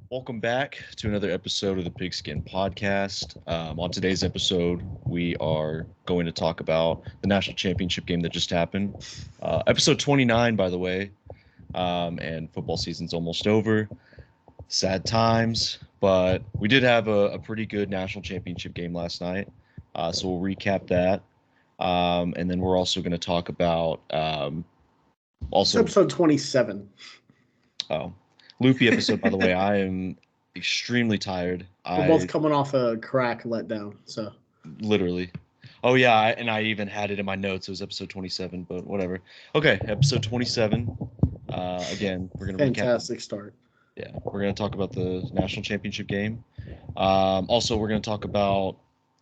Welcome back to another episode of the PigSkin podcast. On today's episode, we are going to talk about the national championship game that just happened. Episode 29, by the way, and football season's almost over. Sad times, but we did have a pretty good national championship game last night. So we'll recap that. And then we're also going to talk about It's episode 27. Oh, loopy episode, by the way. I am extremely tired. We're both coming off a crack letdown, so. Literally. Oh, yeah, and I even had it in my notes. It was episode 27, but whatever. Okay, episode 27. Again, we're going to Fantastic start. Yeah, we're going to talk about the national championship game. Also, we're going to talk about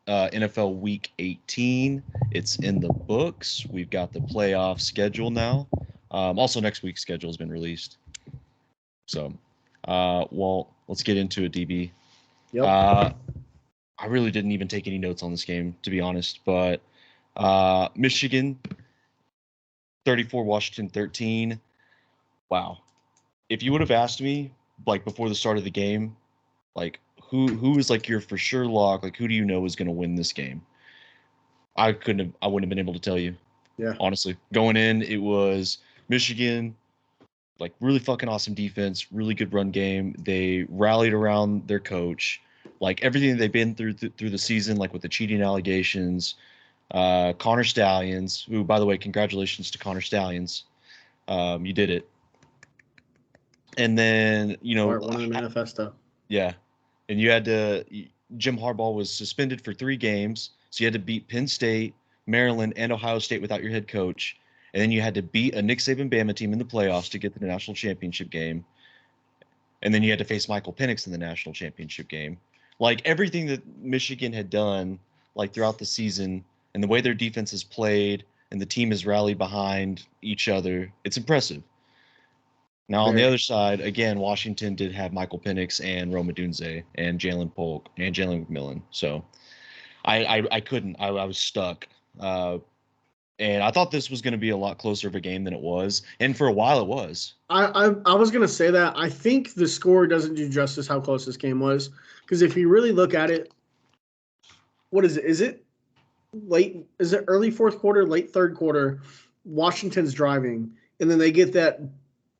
NFL Week 18. It's in the books. We've got the playoff schedule now. Also, next week's schedule has been released. So, well, let's get into it, DB. Yep. I really didn't even take any notes on this game, to be honest. But Michigan, 34, Washington 13. Wow. If you would have asked me, like, before the start of the game, like, who is, like, your for sure lock? Like, who do you know is going to win this game? I wouldn't have been able to tell you. Yeah. Honestly. Going in, it was Michigan, like, really fucking awesome defense, really good run game. They rallied around their coach. Like, everything they've been through the season, like with the cheating allegations, Connor Stallions, who, by the way, congratulations to Connor Stallions. You did it. And then, Part one of the manifesto. Yeah. And you had to – Jim Harbaugh was suspended for 3 games, so you had to beat Penn State, Maryland, and Ohio State without your head coach. And then you had to beat a Nick Saban Bama team in the playoffs to get to the national championship game. And then you had to face Michael Penix in the national championship game. Like, everything that Michigan had done, like, throughout the season, and the way their defense has played and the team has rallied behind each other, it's impressive. Now, on the other side, again, Washington did have Michael Penix and Rome Odunze and Jalen Polk and Jalen McMillan. So I couldn't. I was stuck. And I thought this was going to be a lot closer of a game than it was. And for a while it was. I was going to say that. I think the score doesn't do justice how close this game was. Because if you really look at it, what is it? Is it late? Is it early fourth quarter, late third quarter? Washington's driving. And then they get that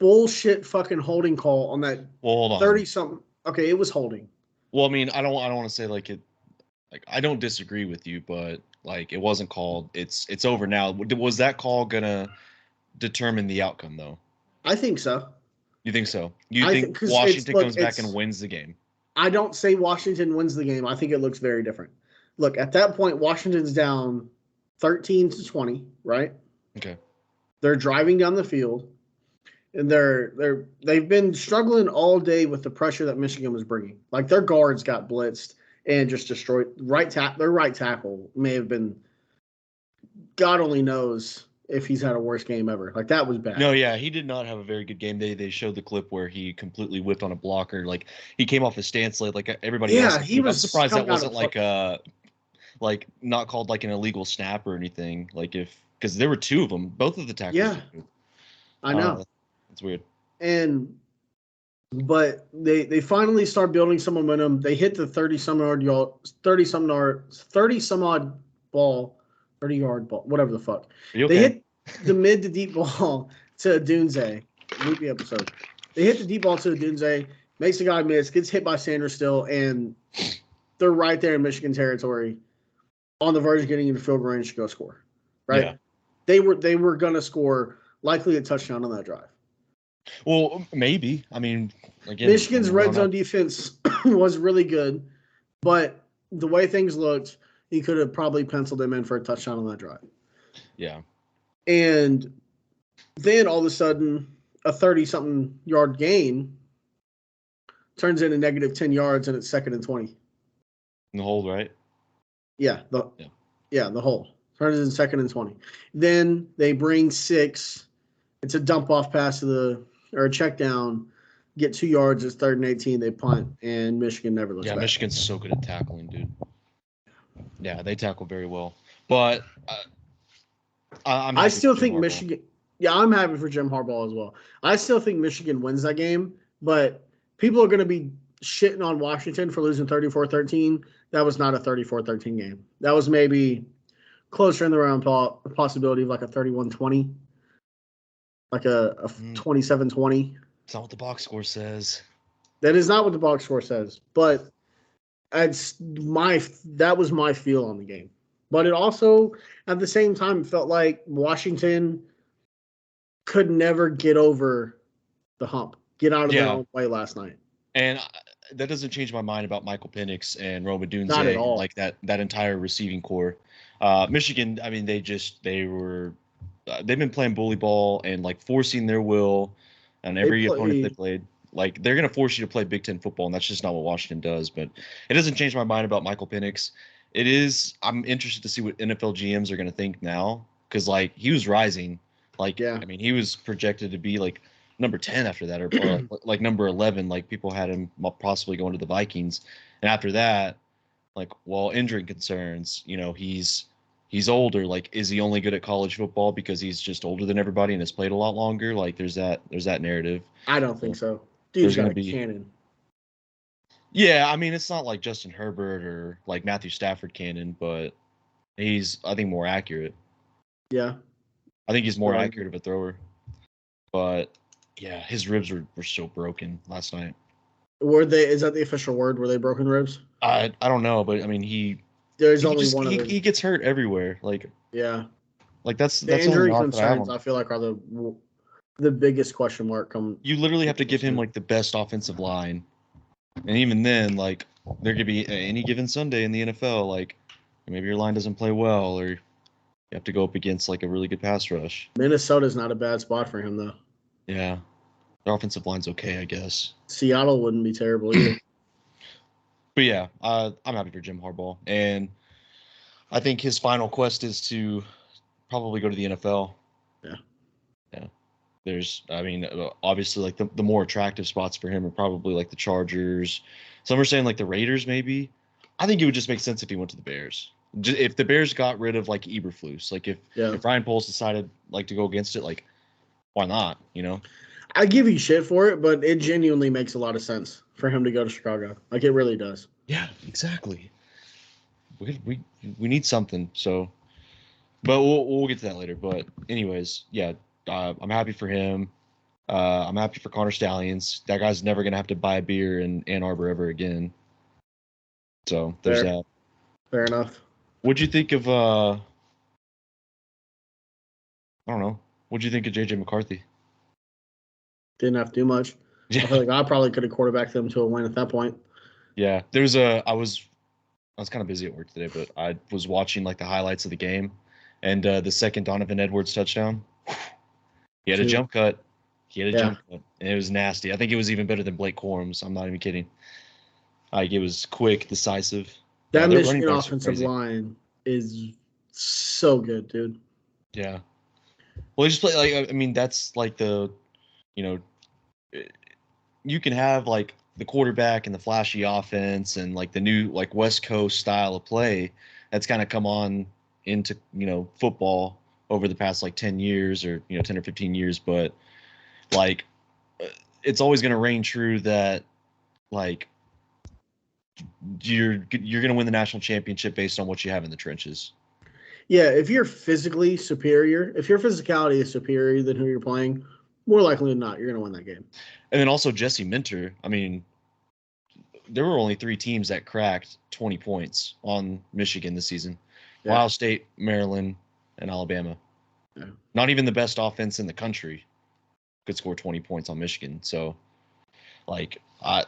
bullshit fucking holding call on that 30-something. Okay, it was holding. Well, I mean, I don't want to say like it. Like, I don't disagree with you, but like, it wasn't called. It's over now. Was that call gonna determine the outcome, though? I think so. You think so? You think Washington comes back and wins the game? I don't say Washington wins the game. I think it looks very different. Look, at that point, Washington's down 13-20, right? Okay. They're driving down the field, and they've been struggling all day with the pressure that Michigan was bringing. Like, their guards got blitzed and just destroyed. Their right tackle may have been, God only knows if he's had a worse game ever. Like, that was bad. No, yeah, he did not have a very good game. They showed the clip where he completely whipped on a blocker. Like, he came off his stance like everybody else. He was. I'm surprised that wasn't like not called like an illegal snap or anything. Like, because there were 2 of them, both of the tackles. Yeah, I know. It's weird. But they finally start building some momentum. They hit the 30-some-yard ball, 30-yard ball, whatever the fuck. Okay? They hit the mid to deep ball to Odunze. Loopy episode. They hit the deep ball to Odunze, makes the guy miss, gets hit by Sanders still, and they're right there in Michigan territory, on the verge of getting into field goal range to go score. Right? Yeah. They were gonna score likely a touchdown on that drive. Well, maybe. I mean, again, Michigan's red zone defense was really good, but the way things looked, he could have probably penciled him in for a touchdown on that drive. Yeah. And then all of a sudden, a 30-something yard gain turns into negative 10 yards, and it's 2nd and 20. In the hold, right? Yeah, the hold. Turns into 2nd and 20. Then they bring 6. It's a dump off pass or a check down, get 2 yards, it's 3rd and 18, they punt, and Michigan never looks back. Yeah, Michigan's so good at tackling, dude. Yeah, they tackle very well. But I still think Michigan – yeah, I'm happy for Jim Harbaugh as well. I still think Michigan wins that game, but people are going to be shitting on Washington for losing 34-13, that was not a 34-13 game. That was maybe closer in the round possibility of like a 31-20, like a 27-20. It's not what the box score says. That is not what the box score says, but that was my feel on the game. But it also, at the same time, felt like Washington could never get over the hump, get out of their own way last night. And that doesn't change my mind about Michael Penix and Roma Dunze, Not at all. like that entire receiving core. Michigan, I mean, they've been playing bully ball and like forcing their will on every opponent they played. Like they're going to force you to play Big Ten football, and that's just not what Washington does. But it doesn't change my mind about Michael Penix. I'm interested to see what NFL GMs are going to think now, because like he was rising. Like, I mean, he was projected to be like number 10 after that, or like number 11. Like people had him possibly going to the Vikings, and after that, like, well, injury concerns. You know, he's older. Like, is he only good at college football because he's just older than everybody and has played a lot longer? Like, there's that narrative. I don't think so. Dude's got a cannon. Yeah, I mean, it's not like Justin Herbert or like Matthew Stafford cannon, but he's, I think, more accurate. Yeah. I think he's more accurate of a thrower. But yeah, his ribs were so broken last night. Is that the official word? Were they broken ribs? I don't know, but I mean there's only one of them. He gets hurt everywhere. Like, yeah. Like that's the injury concerns I feel like are the biggest question mark. You literally have to give him like the best offensive line. And even then, like, there could be any given Sunday in the NFL, like, maybe your line doesn't play well, or you have to go up against like a really good pass rush. Minnesota's not a bad spot for him, though. Yeah, their offensive line's okay, I guess. Seattle wouldn't be terrible either. But yeah, I'm happy for Jim Harbaugh, and I think his final quest is to probably go to the NFL. Yeah. There's, I mean, obviously, like the more attractive spots for him are probably like the Chargers. Some are saying like the Raiders, maybe. I think it would just make sense if he went to the Bears. If the Bears got rid of like Eberflus, like if Ryan Poles decided like to go against it, like why not? You know, I give you shit for it, but it genuinely makes a lot of sense for him to go to Chicago. Like it really does. Yeah, exactly. We need something. So, but we'll get to that later. But anyways, yeah. I'm happy for him. I'm happy for Connor Stallions. That guy's never going to have to buy a beer in Ann Arbor ever again. So there's that. Fair enough. What'd you think of, I don't know. What'd you think of J.J. McCarthy? Didn't have to do much. Yeah. I feel like I probably could have quarterbacked them to a win at that point. Yeah. I was kind of busy at work today, but I was watching like the highlights of the game, and the second Donovan Edwards touchdown. He had a jump cut. Jump cut, and it was nasty. I think it was even better than Blake Corum's. I'm not even kidding. Like, it was quick, decisive. That Michigan offensive line is so good, dude. Yeah. Well, they just play like, I mean, that's like the, you know, you can have like the quarterback and the flashy offense and like the new like West Coast style of play that's kind of come on into, you know, football over the past like 10 years or 10 or 15 years, but like it's always going to reign true that like you're going to win the national championship based on what you have in the trenches. Yeah, if you're physically superior, if your physicality is superior than who you're playing, more likely than not, you're going to win that game. And then also Jesse Minter. I mean, there were only 3 teams that cracked 20 points on Michigan this season. Yeah. Ohio State, Maryland, and Alabama. Yeah. Not even the best offense in the country could score 20 points on Michigan. So, like, I'm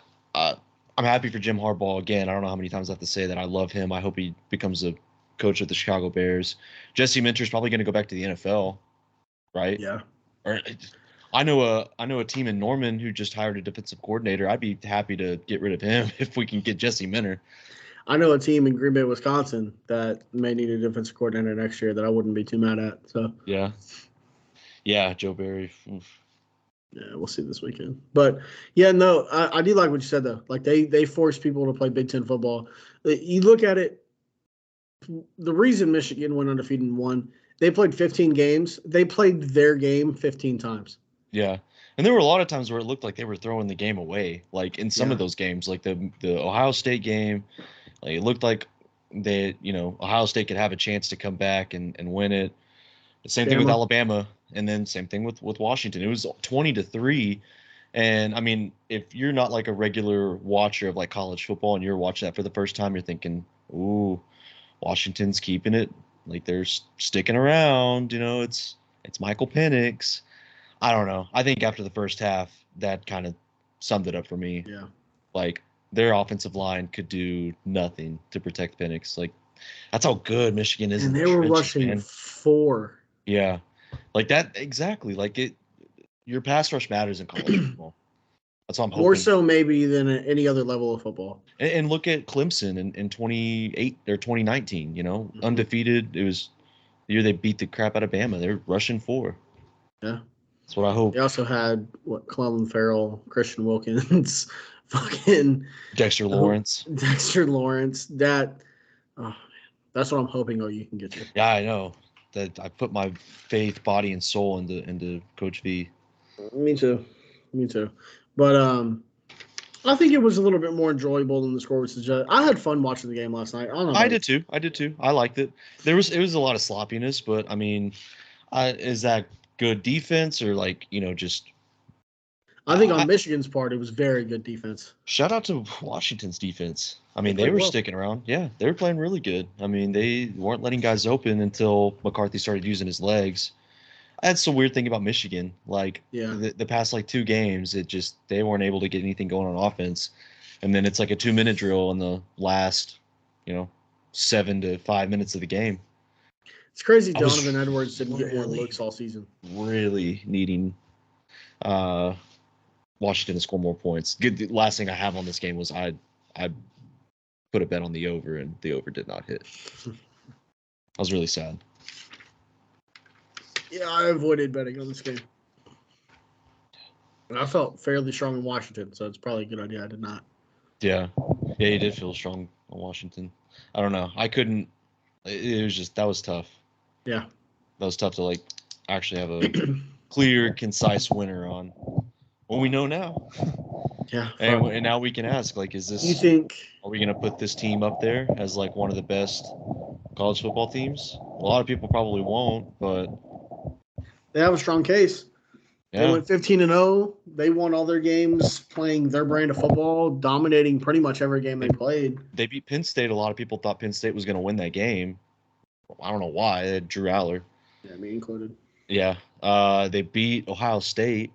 happy for Jim Harbaugh. Again, I don't know how many times I have to say that I love him. I hope he becomes a coach of the Chicago Bears. Jesse Minter's probably going to go back to the NFL, right? Yeah. Or I know a team in Norman who just hired a defensive coordinator. I'd be happy to get rid of him if we can get Jesse Minter. I know a team in Green Bay, Wisconsin that may need a defensive coordinator next year that I wouldn't be too mad at. So yeah, Joe Barry. Oof. Yeah, we'll see this weekend. But yeah, no, I do like what you said though. Like they force people to play Big Ten football. You look at it. The reason Michigan went undefeated and won, they played 15 games. They played their game 15 times. Yeah, And there were a lot of times where it looked like they were throwing the game away. Like in some of Yeah. those games, like the Ohio State game, like it looked like Ohio State could have a chance to come back and win it. The same thing with Bama. Alabama, and then same thing with Washington. It was 20-3. And I mean, if you're not like a regular watcher of like college football and you're watching that for the first time, you're thinking, ooh, Washington's keeping it. Like they're sticking around, it's Michael Penix. I don't know. I think after the first half, that kind of summed it up for me. Yeah. Like their offensive line could do nothing to protect Penix. Like that's how good Michigan is in And the they were trenches, rushing man. 4. Yeah. Like that exactly. Like your pass rush matters in college football. That's what I'm hoping. More so maybe than at any other level of football. And look at Clemson in 28 or 2019, undefeated. It was the year they beat the crap out of Bama. They're rushing 4. Yeah. That's what I hope. They also had Clellan Ferrell, Christian Wilkins, fucking Dexter Lawrence. Dexter Lawrence. That's what I'm hoping OU can get to. Yeah, I know. That I put my faith, body, and soul into Coach V. Me too. But I think it was a little bit more enjoyable than the score would suggest. I had fun watching the game last night. I did too. I liked it. It was a lot of sloppiness, but I mean, is that good defense or just? I think on Michigan's part, it was very good defense. Shout out to Washington's defense. I mean, they were sticking around. Yeah, they were playing really good. I mean, they weren't letting guys open until McCarthy started using his legs. That's the weird thing about Michigan. Like the past 2 games, they weren't able to get anything going on offense. And then it's like a 2-minute drill in the last, 7 to 5 minutes of the game. It's crazy Donovan Edwards didn't get more looks all season. Really needing Washington to score more points. The last thing I have on this game was I put a bet on the over, and the over did not hit. I was really sad. Yeah, I avoided betting on this game. And I felt fairly strong in Washington, so it's probably a good idea I did not. Yeah, you did feel strong on Washington. I don't know. I couldn't. It was that was tough. Yeah. That was tough to actually have a clear, concise winner on. Well, we know now. Yeah. And now we can ask, is this? You think? Are we going to put this team up there as one of the best college football teams? A lot of people probably won't, but they have a strong case. Yeah. They went 15-0. They won all their games playing their brand of football, dominating pretty much every game they played. They beat Penn State. A lot of people thought Penn State was going to win that game. I don't know why. They had Drew Aller. Yeah, me included. Yeah. They beat Ohio State.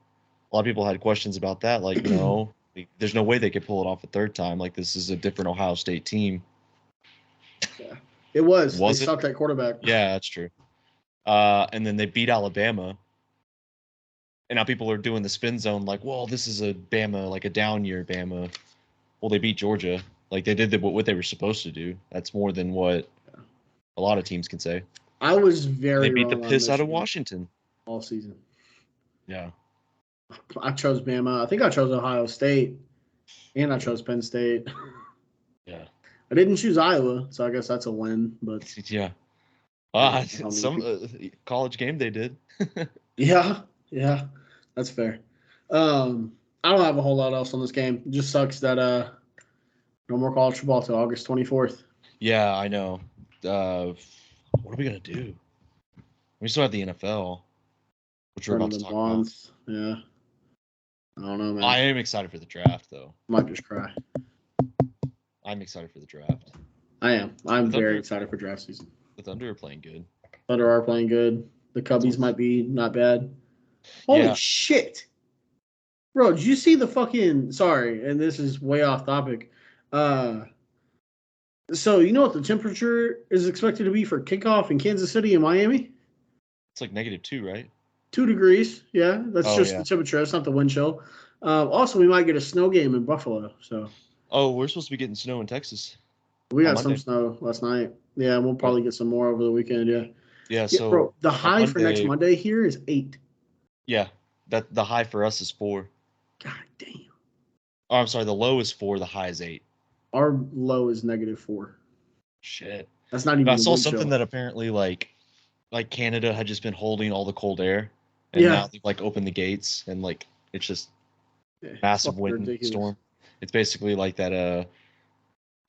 A lot of people had questions about that. No, there's no way they could pull it off a third time. This is a different Ohio State team. Yeah, it was. They sucked at quarterback. Yeah, that's true. And then they beat Alabama. And now people are doing the spin zone well, this is a Bama, a down year Bama. Well, they beat Georgia. They did what they were supposed to do. That's more than what a lot of teams can say. I was very They beat the piss out of Washington all season. Yeah. I chose Bama. I think I chose Ohio State. And I chose Penn State. Yeah. I didn't choose Iowa, so I guess that's a win. But yeah. Some college game they did. Yeah, that's fair. I don't have a whole lot else on this game. It just sucks that no more college football till August 24th. Yeah, I know. What are we gonna do? We still have the NFL, which we're about to talk about. Yeah. I don't know, man. I am excited for the draft, though. Might just cry. I'm excited for the draft. I am. I'm very excited for draft season. The Thunder are playing good. Thunder are playing good. The Cubbies might be not bad. Holy shit. Bro, did you see the fucking... Sorry, and this is way off topic. So, you know what the temperature is expected to be for kickoff in Kansas City and Miami? It's -2, right? 2 degrees. Yeah, that's the temperature. That's not the wind chill. Also, we might get a snow game in Buffalo. So. Oh, we're supposed to be getting snow in Texas. We got some snow last night. Yeah, we'll probably get some more over the weekend. Yeah. Yeah. So, bro, the high for next Monday here is 8. Yeah, that the high for us is 4. God damn. Oh, I'm sorry. The low is 4. The high is 8. Our low is -4. Shit. That's not even. I saw something that apparently like Canada had just been holding all the cold air, and now they've opened the gates and It's just Yeah, massive fucking wind ridiculous. storm. It's basically like that.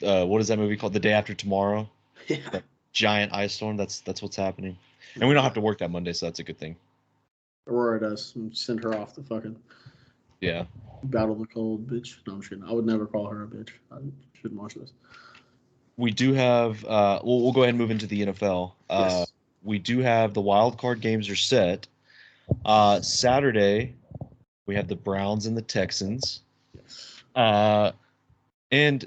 What is that movie called? The Day After Tomorrow. Yeah. That giant ice storm. That's what's happening. And we don't have to work that Monday, so that's a good thing. Aurora does. Send her off the fucking Yeah. battle the cold, bitch. No, I'm kidding. I would never call her a bitch. I shouldn't watch this. We do have. We'll go ahead and move into the NFL. Yes. We do have the wild card games are set. Saturday, we have the Browns and the Texans. Yes. And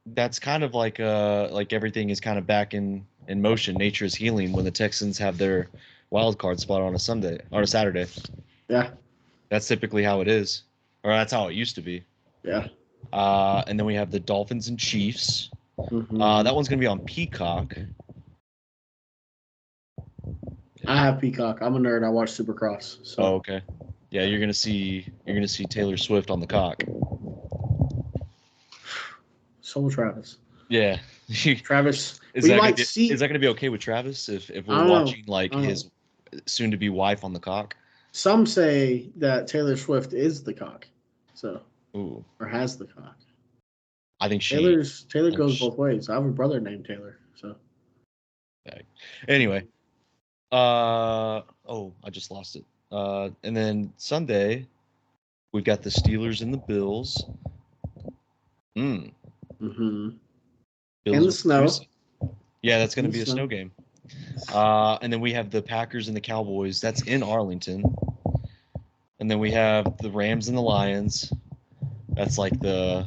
that's kind of like everything is kind of back in motion. Nature is healing when the Texans have their wild card spot on a Saturday. Yeah. That's typically how it is, or that's how it used to be. Yeah. And then we have the Dolphins and Chiefs. Mm-hmm. That one's gonna be on Peacock. I have Peacock. I'm a nerd. I watch Supercross. So. Oh, okay. Yeah, you're gonna see Taylor Swift on the cock. So will Travis. Yeah. Travis. Is we that might see. Is that gonna be okay with Travis if I we're don't know. watching like his soon-to-be wife on the cock? Some say that Taylor Swift is the cock. So. Ooh. Or has the cock. I think Taylor goes both ways. I have a brother named Taylor. So. Okay. Anyway. I just lost it. And then Sunday, we've got the Steelers and the Bills. Mm-hmm. Bills And the snow. Yeah, that's going to be a snow game. And then we have the Packers and the Cowboys. That's in Arlington. And then we have the Rams and the Lions. That's like the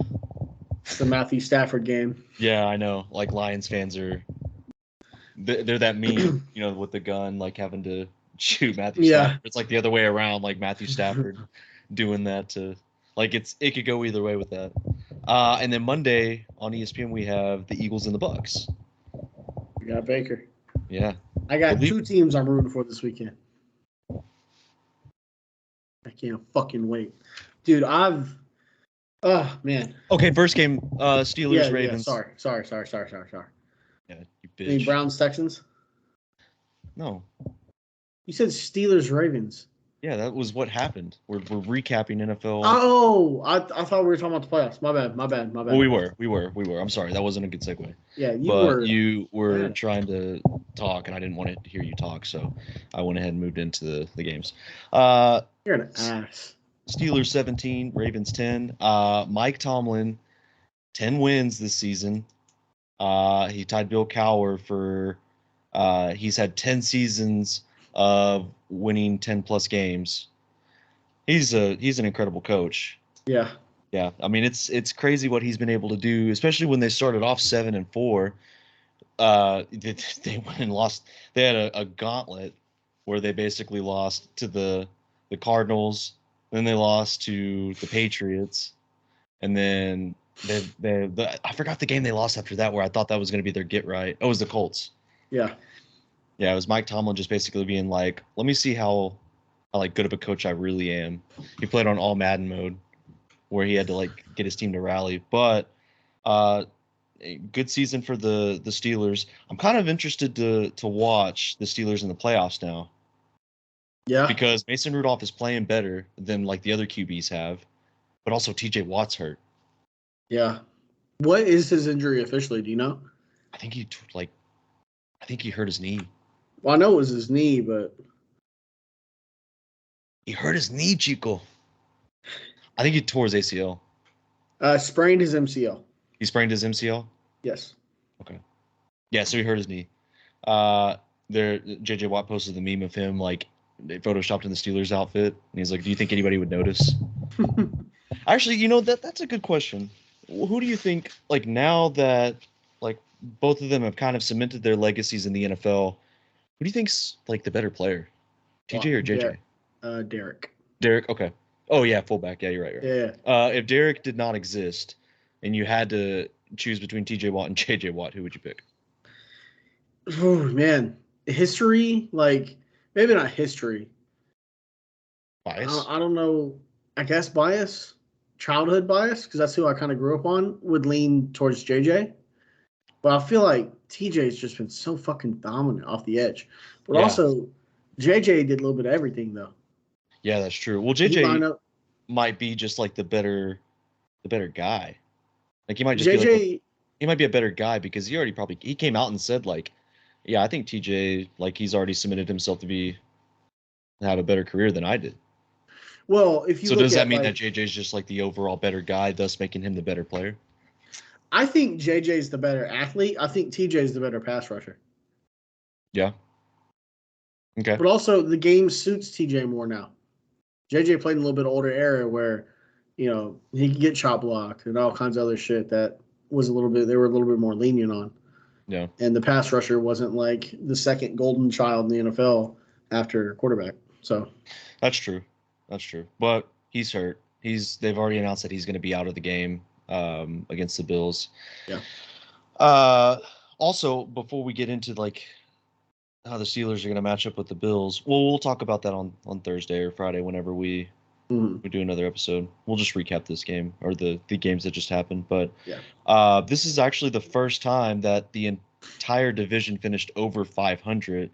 Matthew Stafford game. Yeah, I know. Like Lions fans are. They're that mean, with the gun, like having to shoot Matthew Stafford. It's like the other way around, like Matthew Stafford doing that to, like it could go either way with that. And then Monday on ESPN we have the Eagles and the Bucks. We got Baker. Yeah. I got two teams I'm rooting for this weekend. I can't fucking wait, dude. Oh man. Okay, first game, Steelers Ravens. Yeah, sorry. Yeah, you bitch. Browns Texans. No. You said Steelers Ravens. Yeah, that was what happened. We're recapping NFL. Oh, I thought we were talking about the playoffs. My bad. Well, we were. I'm sorry, that wasn't a good segue. Yeah, you were trying to talk, and I didn't want to hear you talk, so I went ahead and moved into the games. You're an ass. Steelers 17, Ravens 10. Mike Tomlin, 10 wins this season. He tied Bill Cowher for. He's had 10 seasons of winning 10+ games. He's an incredible coach. Yeah. Yeah. I mean, it's crazy what he's been able to do, especially when they started off 7-4. They went and lost. They had a gauntlet where they basically lost to the Cardinals, then they lost to the Patriots, and then I forgot the game they lost after that where I thought that was going to be their get right. Oh, it was the Colts. Yeah. Yeah, it was Mike Tomlin just basically being like, let me see how like good of a coach I really am. He played on all Madden mode where he had to like get his team to rally. But a good season for the Steelers. I'm kind of interested to watch the Steelers in the playoffs now. Yeah. Because Mason Rudolph is playing better than like the other QBs have, but also TJ Watt's hurt. Yeah. What is his injury officially? Do you know? I think he hurt his knee. Well, I know it was his knee, but he hurt his knee, Chico. I think he tore his ACL. Sprained his MCL. He sprained his MCL? Yes. Okay. Yeah, so he hurt his knee. JJ Watt posted the meme of him like they photoshopped in the Steelers outfit, and he's like, "Do you think anybody would notice?" Actually, that's a good question. Who do you think, like now that like both of them have kind of cemented their legacies in the NFL, who do you think's like the better player, TJ or JJ? Derek. Derek. Okay. Oh yeah, fullback. Yeah, you're right. Yeah. If Derek did not exist, and you had to choose between TJ Watt and JJ Watt, who would you pick? Oh man, history, like maybe not history. Bias. I don't know. I guess bias, childhood bias, because that's who I kind of grew up on. Would lean towards JJ, but I feel like TJ's just been so fucking dominant off the edge. But also, JJ did a little bit of everything though. Yeah, that's true. Well, JJ might be just like the better guy. Like he might just be like JJ, he might be a better guy because he came out and said like, yeah, I think TJ like he's already submitted himself to have a better career than I did. well, if you So look does that at mean that like, JJ's just like the overall better guy, thus making him the better player? I think JJ's the better athlete. I think TJ's the better pass rusher. Yeah. Okay. But also, the game suits TJ more now. JJ played in a little bit older era where, he could get chop blocked and all kinds of other shit that was they were a little bit more lenient on. Yeah. And the pass rusher wasn't like the second golden child in the NFL after quarterback. So That's true. That's true. But he's hurt. They've already announced that he's going to be out of the game against the Bills. yeah. Also, before we get into like how the Steelers are going to match up with the Bills, we'll talk about that on Thursday or Friday whenever we do another episode. We'll just recap this game or the games that just happened. But this is actually the first time that the entire division finished over 500.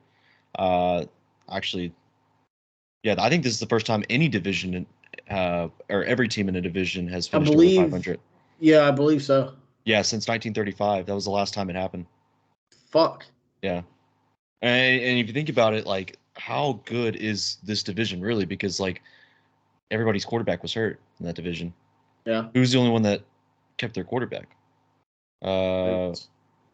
Actually, yeah, I think this is the first time any division or every team in a division has finished over 500. Yeah, I believe so. Yeah, since 1935. That was the last time it happened. Fuck. Yeah. And if you think about it, like, how good is this division really? Because, like, everybody's quarterback was hurt in that division. Yeah. Who's the only one that kept their quarterback? Ravens.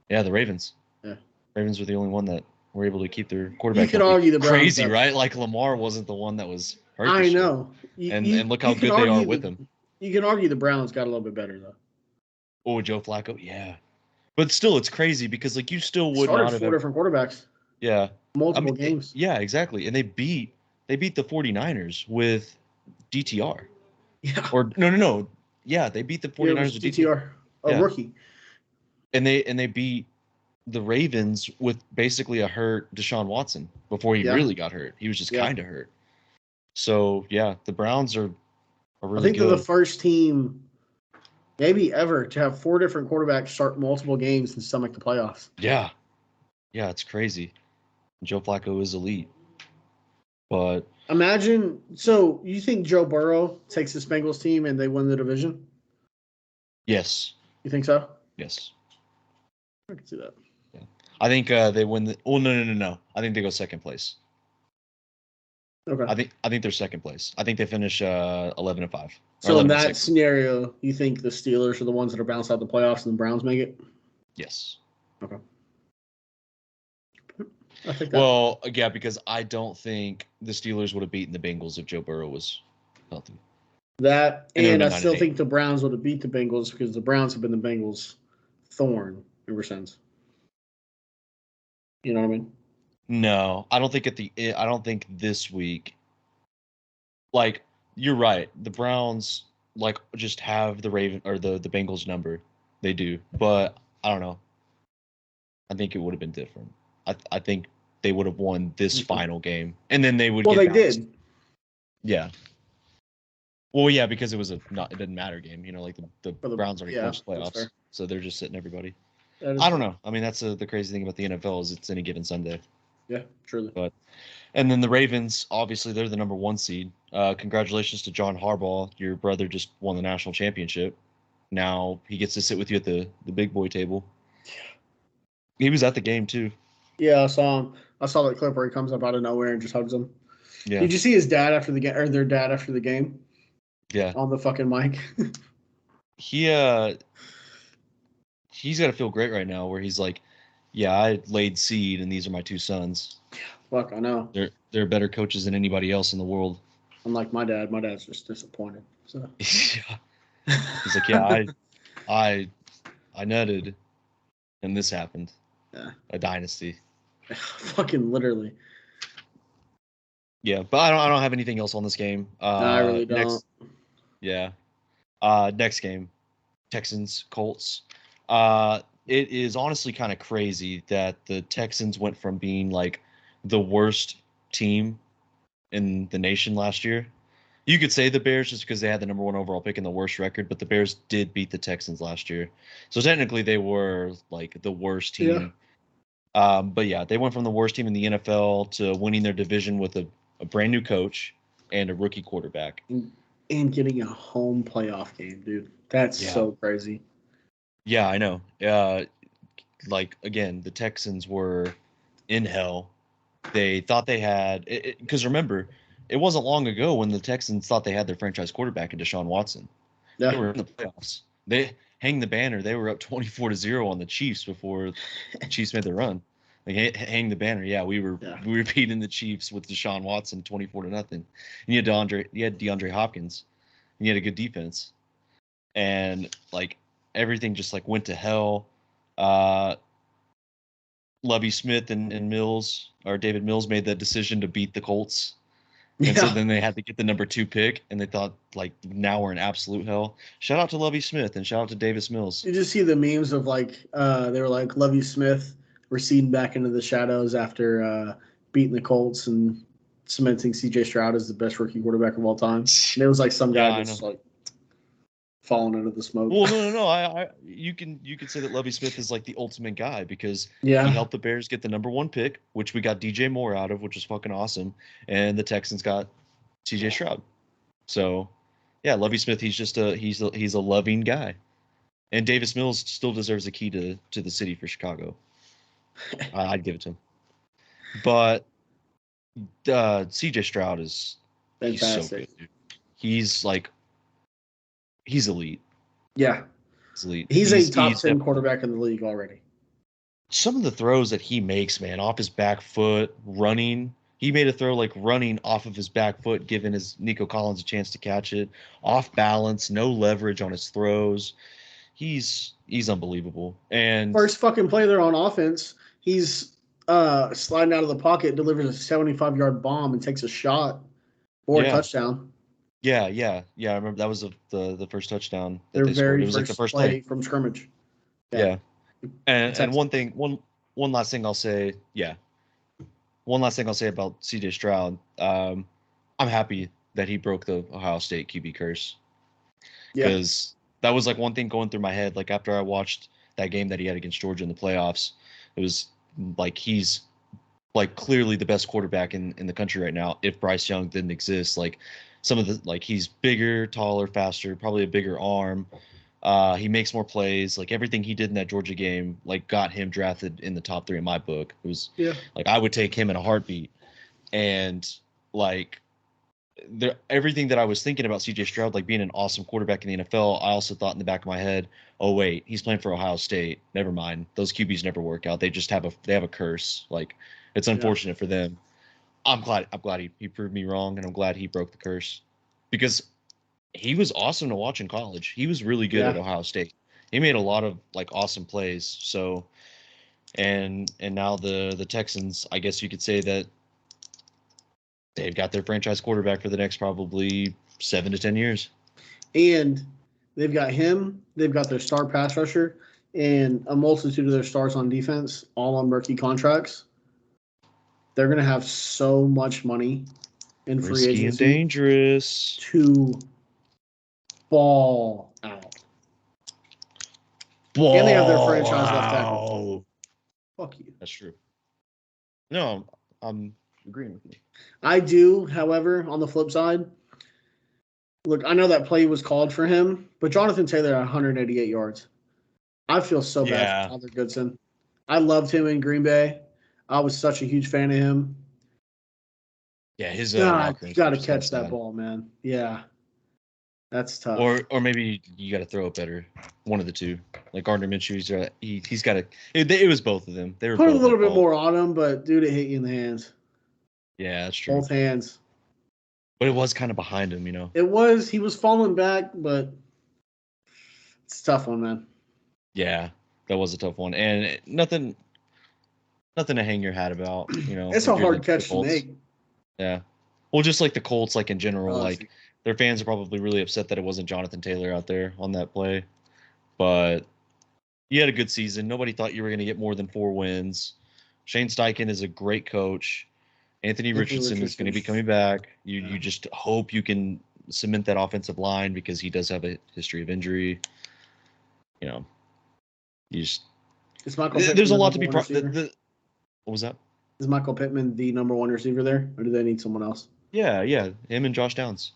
Yeah, the Ravens. Yeah. Ravens were the only one that were able to keep their quarterback. You could argue the Browns. Crazy, right? Like, Lamar wasn't the one that was hurt. I know. And look how good they are with him. You can argue the Browns got a little bit better, though. Oh, Joe Flacco? Yeah. But still, it's crazy because, like, you still would not have... four different quarterbacks. Yeah. Multiple games. Yeah, exactly. And they beat the 49ers with DTR. Yeah. Or, no. Yeah, they beat the 49ers with DTR. Rookie. And they beat the Ravens with basically a hurt Deshaun Watson before he really got hurt. He was just kind of hurt. So, yeah, the Browns are really good. I think they're the first team maybe ever to have four different quarterbacks start multiple games and still make the playoffs. Yeah. Yeah, it's crazy. Joe Flacco is elite. But imagine, so you think Joe Burrow takes this Bengals team and they win the division? Yes. You think so? Yes. I can see that. Yeah. I think they win the... Oh, no. I think they go second place. Okay. I think they're second place. I think they finish 11-5. So in that scenario, you think the Steelers are the ones that are bounced out the playoffs and the Browns make it? Yes. Okay. I think that. Well, yeah, because I don't think the Steelers would have beaten the Bengals if Joe Burrow was healthy. That, and I still think the Browns would have beat the Bengals because the Browns have been the Bengals' thorn ever since. You know what I mean? No, I don't think this week. Like, you're right. The Browns like just have the Bengals number. They do, but I don't know. I think it would have been different. I think they would have won this final game, and then they would. Well, they did. Yeah. Well, yeah, because it didn't matter game. You know, like the Browns already clinched playoffs, so they're just sitting everybody. I don't know. I mean, that's the crazy thing about the NFL is it's any given Sunday. Yeah, truly. And then the Ravens, obviously, they're the number 1 seed. Congratulations to John Harbaugh. Your brother just won the national championship. Now he gets to sit with you at the big boy table. Yeah. He was at the game too. Yeah, I saw him. I saw that clip where he comes up out of nowhere and just hugs him. Yeah. Did you see his dad after the game, or their dad after the game? Yeah. On the fucking mic. He's got to feel great right now where he's like, yeah, I laid seed and these are my 2 sons. Fuck, I know. They're better coaches than anybody else in the world. Unlike my dad. My dad's just disappointed. So yeah. He's like, yeah, I nutted and this happened. Yeah. A dynasty. Fucking literally. Yeah, but I don't have anything else on this game. No, I really don't. Next game, Texans Colts. It is honestly kind of crazy that the Texans went from being like the worst team in the nation last year. You could say the Bears just because they had the number 1 overall pick and the worst record, but the Bears did beat the Texans last year. So technically they were like the worst team. Yeah. But yeah, they went from the worst team in the NFL to winning their division with a brand new coach and a rookie quarterback. and getting a home playoff game, dude. That's Yeah. so crazy. Yeah, I know. Like again, the Texans were in hell. They thought they had because remember, it wasn't long ago when the Texans thought they had their franchise quarterback in Deshaun Watson. They Yeah. were in the playoffs. They hang the banner. They were up 24-0 on the Chiefs before the Chiefs made the run. Like hang the banner. Yeah, we were beating the Chiefs with Deshaun Watson 24-0. And you had DeAndre Hopkins. And you had a good defense. And like everything just like went to hell. Lovie Smith and Mills or David Mills made that decision to beat the Colts. And so then they had to get the number 2 pick, and they thought, like, now we're in absolute hell. Shout out to Lovie Smith and shout out to Davis Mills. You just see the memes of like they were like Lovie Smith receding back into the shadows after beating the Colts and cementing CJ Stroud as the best rookie quarterback of all time. And it was like some guy just like falling into the smoke. Well, no. You can say that Lovie Smith is like the ultimate guy because he Yeah. helped the Bears get the number 1 pick, which we got DJ Moore out of, which was fucking awesome, and the Texans got CJ Stroud. So, yeah, Lovie Smith, he's a loving guy, and Davis Mills still deserves a key to the city for Chicago. I'd give it to him, but CJ Stroud is Fantastic. He's so good, dude. He's elite. Yeah. He's elite. He's a top 10 quarterback in the league already. Some of the throws that he makes, man, off his back foot, running. He made a throw like running off of his back foot, giving his Nico Collins a chance to catch it. Off balance, no leverage on his throws. He's unbelievable. And first fucking play there on offense, he's sliding out of the pocket, delivers a 75-yard bomb, and takes a shot or a touchdown. Yeah. I remember that was the first touchdown that Their they scored. It was like the first play from scrimmage. Yeah. And one last thing I'll say, one last thing I'll say about CJ Stroud. I'm happy that he broke the Ohio State QB curse. Because that was like one thing going through my head. Like after I watched that game that he had against Georgia in the playoffs, it was like he's like clearly the best quarterback in the country right now. If Bryce Young didn't exist, like some of the like he's bigger, taller, faster, probably a bigger arm. He makes more plays. Like everything he did in that Georgia game, like got him drafted in the top 3 in my book. It was like I would take him in a heartbeat. And like everything that I was thinking about CJ Stroud, like being an awesome quarterback in the NFL, I also thought in the back of my head, oh wait, he's playing for Ohio State. Never mind. Those QBs never work out. They just have a curse. Like it's unfortunate for them. I'm glad he proved me wrong, and I'm glad he broke the curse because he was awesome to watch in college. He was really good at Ohio State. He made a lot of like awesome plays. So, and now the Texans, I guess you could say that they've got their franchise quarterback for the next probably 7 to 10 years. And they've got him. They've got their star pass rusher and a multitude of their stars on defense, all on rookie contracts. They're going to have so much money in free agency. And dangerous. To ball out. And they have their franchise left tackle. Fuck you. That's true. No, I'm agreeing with you. I do, however, on the flip side, look, I know that play was called for him, but Jonathan Taylor had 188 yards. I feel so bad for Tyler Goodson. I loved him in Green Bay. I was such a huge fan of him. Yeah, his you got to catch that ball, man. Yeah. That's tough. Or maybe you got to throw it better. One of the two. Like Gardner Minshew, he's got to. It was both of them. They were put a little bit more on him, but dude, it hit you in the hands. Yeah, that's true. Both hands. But it was kind of behind him, you know. It was. He was falling back, but it's a tough one, man. Yeah, that was a tough one, and nothing to hang your hat about, you know. It's a hard catch to make. Yeah. Well, just like the Colts, like in general, like their fans are probably really upset that it wasn't Jonathan Taylor out there on that play. But you had a good season. Nobody thought you were going to get more than 4 wins. Shane Steichen is a great coach. Anthony Richardson is going to be coming back. You just hope you can cement that offensive line because he does have a history of injury. You know, there's a lot to be proud. What was that? Is Michael Pittman the number 1 receiver there, or do they need someone else? Yeah, him and Josh Downs.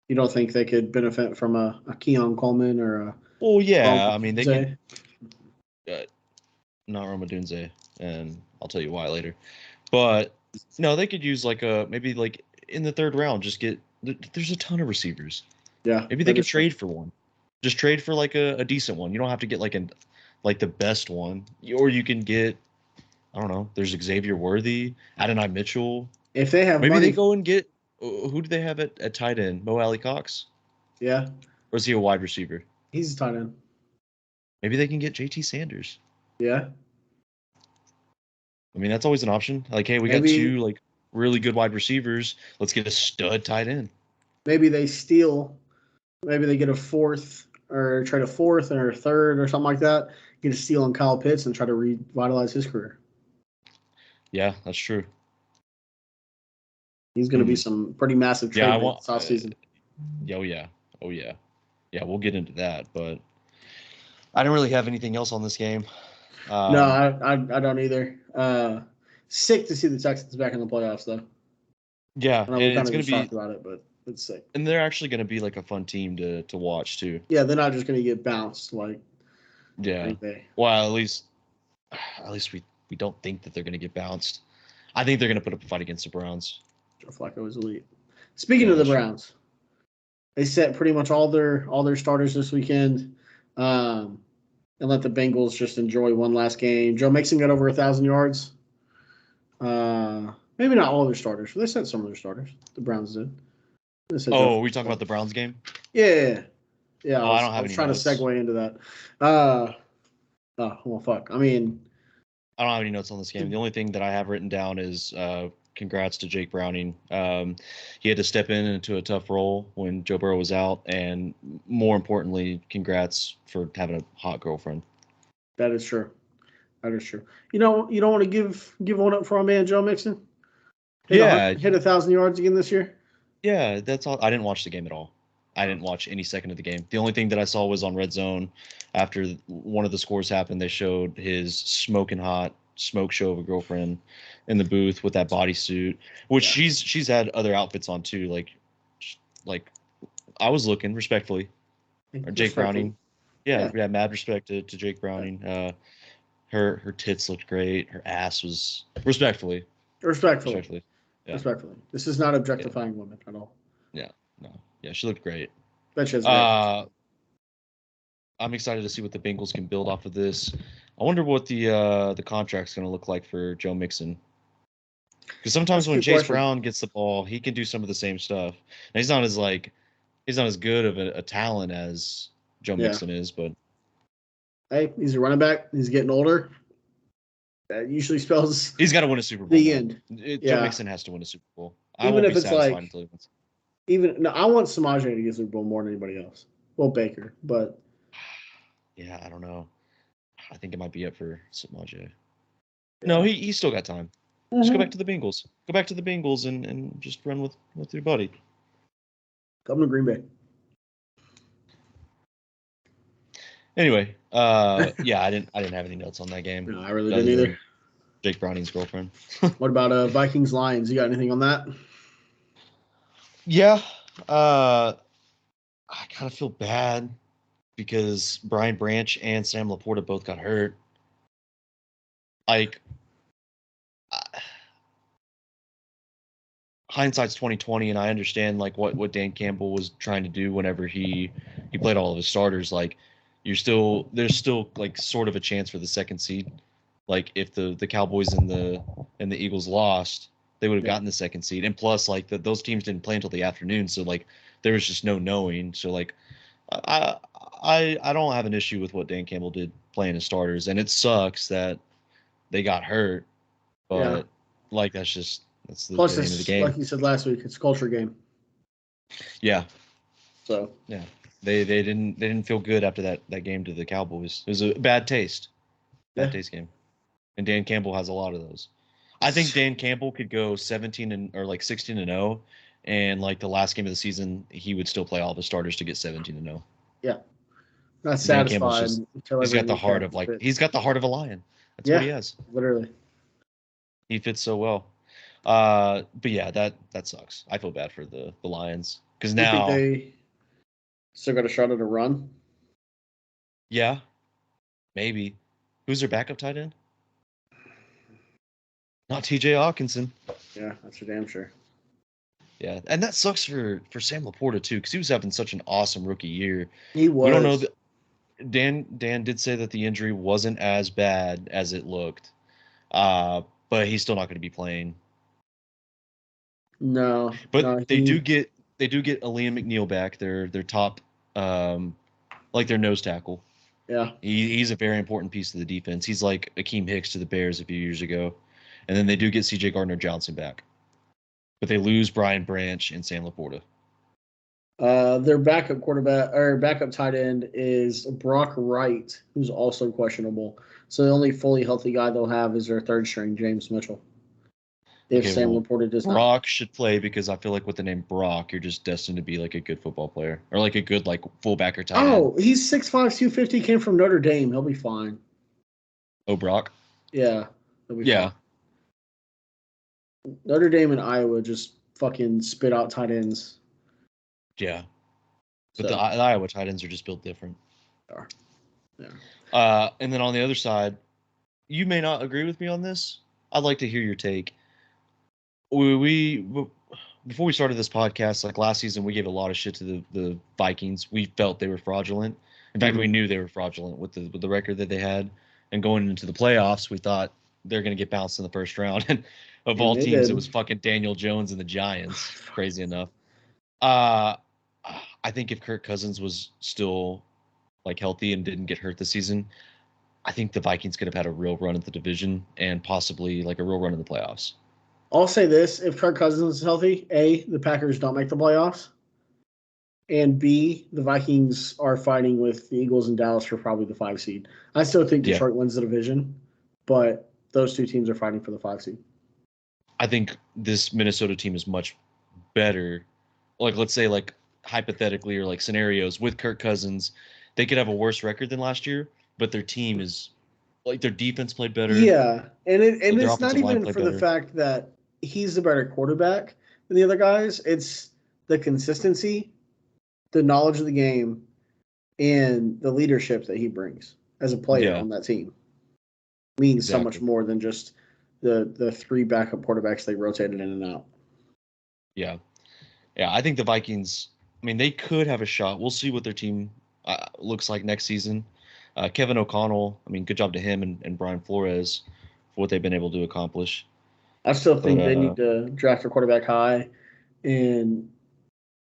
You don't think they could benefit from a Keon Coleman or a Well, yeah. Rome I mean, they could Odunze? not Roma Dunze, and I'll tell you why later. But no, they could use like a maybe like in the third round. Just get there's a ton of receivers. Yeah, Maybe they that could is true. trade for one. Just trade for like a decent one. You don't have to get like the best one, or you can get I don't know. There's Xavier Worthy, Adonai Mitchell. If they have Maybe they money, go and get who do they have at tight end? Mo Alley Cox, yeah, or is he a wide receiver? he's a tight end. Maybe they can get JT Sanders. Yeah, I mean, that's always an option. Like, hey, we got maybe two like really good wide receivers. Let's get a stud tight end. maybe they steal. Maybe they get a fourth or trade a fourth or a third or something like that. Get a steal on Kyle Pitts and try to revitalize his career. Yeah, that's true. He's going to be some pretty massive Yeah, trade I bait want. this offseason. Oh yeah, oh yeah, yeah. We'll get into that, but I didn't really have anything else on this game. No, I don't either. Sick to see the Texans back in the playoffs, though. Yeah, I know and we kind it's of gonna just talked be, about it, but it's sick. and they're actually gonna be like a fun team to watch too. Yeah, they're not just going to get bounced like Yeah. Green Bay. Well, at least we don't think that they're gonna get bounced. I think they're gonna put up a fight against the Browns. Joe Flacco is elite. Speaking Yeah, of the that's true. Browns, they set pretty much all their starters this weekend, and let the Bengals just enjoy one last game. Joe Mixon got over 1,000 yards. Maybe not all their starters, but they sent some of their starters. The Browns did. They said Joe Oh, are we talking Flacco. about the Browns game? Yeah. I Oh, I was, don't I have was any trying to notes. segue into that. Oh, well, fuck. I mean, I don't have any notes on this game. The only thing that I have written down is congrats to Jake Browning. He had to step into a tough role when Joe Burrow was out, and more importantly, congrats for having a hot girlfriend. that is true. That is true. You know, you don't want to give one up for our man Joe Mixon. Yeah, Hit 1,000 yards again this year. yeah, that's all. I didn't watch the game at all. I didn't watch any second of the game. The only thing that I saw was on Red Zone after one of the scores happened. They showed his smoking hot smoke show of a girlfriend in the booth with that bodysuit, which Yeah. she's had other outfits on too. Like I was looking respectfully, or Jake Respectfully. Browning. Yeah, Yeah. yeah, mad respect to Jake Browning. Her tits looked great. Her ass was respectfully. Respectfully. Respectfully. Yeah. Respectfully. This is not Yeah. objectifying women at all. Yeah. No. Yeah, she looked great. Bet she has a great Uh I'm excited to see what the Bengals can build off of this. I wonder what the contract's going to look like for Joe Mixon. Because sometimes That's a when good Chase question. Brown gets the ball, he can do some of the same stuff. And he's not as good of a talent as Joe Yeah. Mixon is, but Hey, he's a running back. He's getting older. That usually spells he's got to win a Super Bowl. the Now. end. Joe Yeah. Mixon has to win a Super Bowl. I Even won't if be it's satisfied like until he wins. I want Samaje to get Super Bowl more than anybody else. Well, Baker, but Yeah, I don't know. I think it might be up for Samaje. yeah. No, he's still got time. Just go back to the Bengals. Go back to the Bengals and just run with your buddy. Come to Green Bay. Anyway, yeah, I didn't have any notes on that game. No, I really other didn't either. than Jake Browning's girlfriend. What about Vikings Lions? You got anything on that? Yeah, I kind of feel bad because Brian Branch and Sam Laporta both got hurt. Like, hindsight's 2020, and I understand like what Dan Campbell was trying to do whenever he played all of his starters. Like, there's still like sort of a chance for the second seed. Like if the Cowboys and the Eagles lost, they would have gotten the second seed. And plus, like those teams didn't play until the afternoon, so like there was just no knowing. So like I don't have an issue with what Dan Campbell did playing his starters, and it sucks that they got hurt, but like that's the Plus, name of the it's game. like you said last week. It's a culture game. Yeah. So yeah, they didn't feel good after that game to the Cowboys. It was a bad taste game. And Dan Campbell has a lot of those. I think Dan Campbell could go 17 or like 16-0, and like the last game of the season, he would still play all the starters to get 17-0. Yeah, not Dan Campbell's satisfied just he's got the heart of a lion. That's what he has. Literally. He fits so well. But yeah, that sucks. I feel bad for the Lions Because You think now, they still got a shot at a run? yeah, maybe. Who's their backup tight end? Not T.J. Hawkinson. Yeah, that's for damn sure. Yeah, and that sucks for Sam Laporta too, because he was having such an awesome rookie year. He was. We don't know that Dan did say that the injury wasn't as bad as it looked, but he's still not going to be playing. No, But no, they do get Liam McNeil back, their top, like their nose tackle. yeah. He's a very important piece of the defense. He's like Akeem Hicks to the Bears a few years ago, and then they do get C.J. Gardner-Johnson back, but they lose Brian Branch and Sam Laporta. Their backup quarterback or backup tight end is Brock Wright, who's also questionable. So the only fully healthy guy they'll have is their third string, James Mitchell. If Okay, Sam well, Laporta does not. Brock should play because I feel like with the name Brock, you're just destined to be like a good football player or like a good like fullback or tight end. Oh, he's 6'5", 250, came from Notre Dame. He'll be fine. Oh, Brock? Yeah, he'll be Yeah. fine. Notre Dame and Iowa just fucking spit out tight ends. Yeah. But So, the Iowa tight ends are just built different. yeah. And then on the other side, you may not agree with me on this. I'd like to hear your take. We before we started this podcast, like last season, we gave a lot of shit to the Vikings. We felt they were fraudulent. In fact, we knew they were fraudulent with the record that they had. And going into the playoffs, we thought they're going to get bounced in the first round. And of all teams, it was fucking Daniel Jones and the Giants. Crazy enough. I think if Kirk Cousins was still like healthy and didn't get hurt this season, I think the Vikings could have had a real run at the division and possibly like a real run in the playoffs. I'll say this: if Kirk Cousins is healthy, A, the Packers don't make the playoffs, and B, the Vikings are fighting with the Eagles and Dallas for probably the 5 seed. I still think Detroit wins the division, but those two teams are fighting for the 5 seed. I think this Minnesota team is much better. Like, let's say, like hypothetically, or like scenarios with Kirk Cousins, they could have a worse record than last year, but their team is like their defense played better. Yeah, and it's not even for better. the fact that he's the better quarterback than the other guys. It's the consistency, the knowledge of the game, and the leadership that he brings as a player on that team means so much more than just the 3 backup quarterbacks they rotated in and out. Yeah. I think the Vikings, I mean, they could have a shot. We'll see what their team looks like next season. Kevin O'Connell, I mean, good job to him and Brian Flores for what they've been able to accomplish. I still think they need to draft a quarterback high, and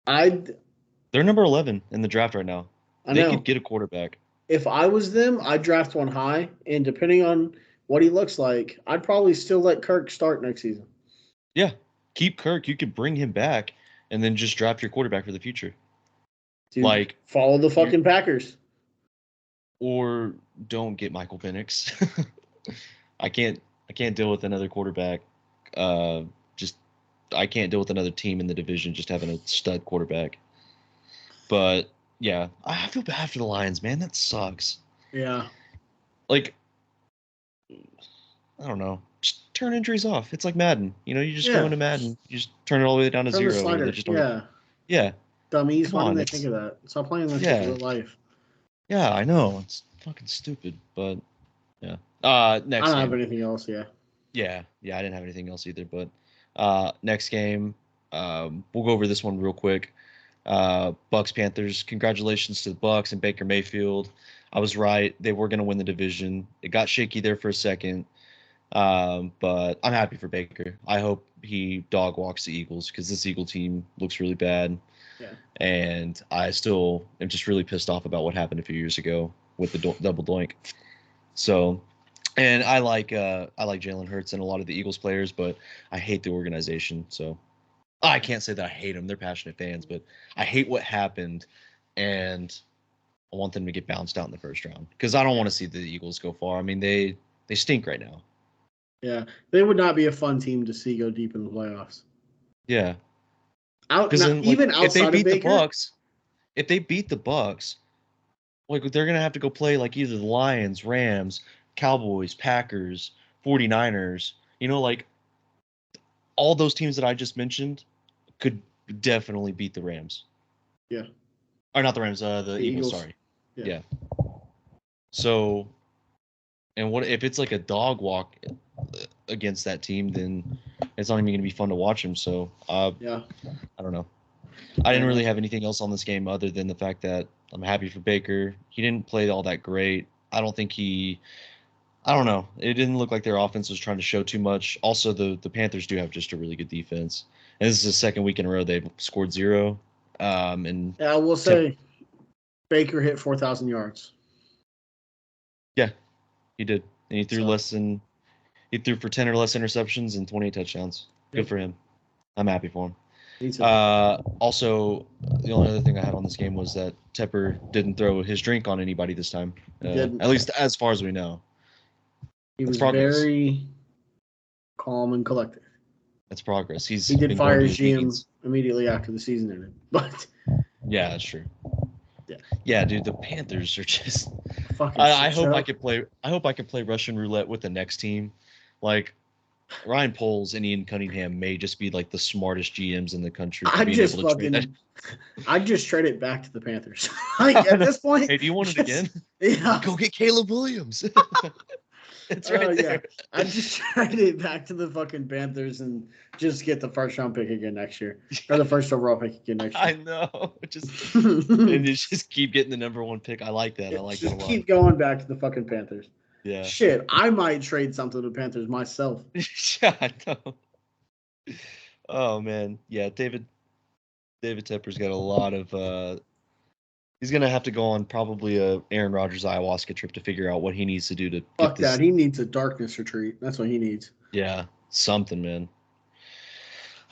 they're number 11 in the draft right now. They could get a quarterback. If I was them, I'd draft one high, and depending on what he looks like, I'd probably still let Kirk start next season. Yeah, keep Kirk. You could bring him back, and then just draft your quarterback for the future. Dude, like follow the fucking Packers, or don't get Michael Penix. I can't deal with another quarterback. I can't deal with another team in the division just having a stud quarterback. But yeah, I feel bad for the Lions, man. That sucks. Yeah. Like, I don't know. Just turn injuries off. It's like Madden. You know, you just go into Madden. You just turn it all the way down to 0. The slider. Yeah. Dummies. Why didn't they think of that? Stop playing that shit in real life. Yeah, I know. It's fucking stupid, but yeah. Next I don't have anything else, Yeah, I didn't have anything else either, but next game, we'll go over this one real quick. Bucks Panthers. Congratulations to the Bucks and Baker Mayfield. I was right. They were going to win the division. It got shaky there for a second, but I'm happy for Baker. I hope he dog walks the Eagles because this Eagle team looks really bad. Yeah. And I still am just really pissed off about what happened a few years ago with the double doink. So, and I like Jalen Hurts and a lot of the Eagles players, but I hate the organization. So I can't say that I hate them. They're passionate fans, but I hate what happened, and I want them to get bounced out in the first round because I don't want to see the Eagles go far. I mean, they stink right now. Yeah, they would not be a fun team to see go deep in the playoffs. Yeah, even outside of Baker, if they beat the Bucks, like they're gonna have to go play like either the Lions, Rams, Cowboys, Packers, 49ers. You know, like all those teams that I just mentioned could definitely beat the Rams. Yeah. Or not the Rams, the Eagles, sorry. Yeah. So, and what if it's like a dog walk against that team, then it's not even going to be fun to watch them. So, yeah. I don't know. I didn't really have anything else on this game other than the fact that I'm happy for Baker. He didn't play all that great. I don't know. It didn't look like their offense was trying to show too much. Also, the Panthers do have just a really good defense. And this is the second week in a row they've scored 0. And I will say Baker hit 4,000 yards. Yeah, he did. And he threw he threw for 10 or less interceptions and 28 touchdowns. Good for him. I'm happy for him. Also, the only other thing I had on this game was that Tepper didn't throw his drink on anybody this time. At least as far as we know. He was very calm and collected. That's progress. He did fire his GM immediately after the season ended. But yeah, that's true. Yeah. Yeah, dude, the Panthers are just I hope I could play Russian roulette with the next team. Like Ryan Poles and Ian Cunningham may just be like the smartest GMs in the country. I'd just trade it back to the Panthers. Like at this point. Hey, do you want it again? Yeah. Go get Caleb Williams. It's right there. Yeah. I'd just trade it back to the fucking Panthers and just get the first round pick again next year. Or the first overall pick again next year. I know. And just keep getting the number 1 pick. I like that. I like that a lot. Keep going back to the fucking Panthers. Yeah. Shit, I might trade something to the Panthers myself. Yeah, I know. Oh man. Yeah, David Tepper's got a lot of he's gonna have to go on probably a Aaron Rodgers ayahuasca trip to figure out what he needs to do to fuck that. He needs a darkness retreat. That's what he needs. Yeah, something, man.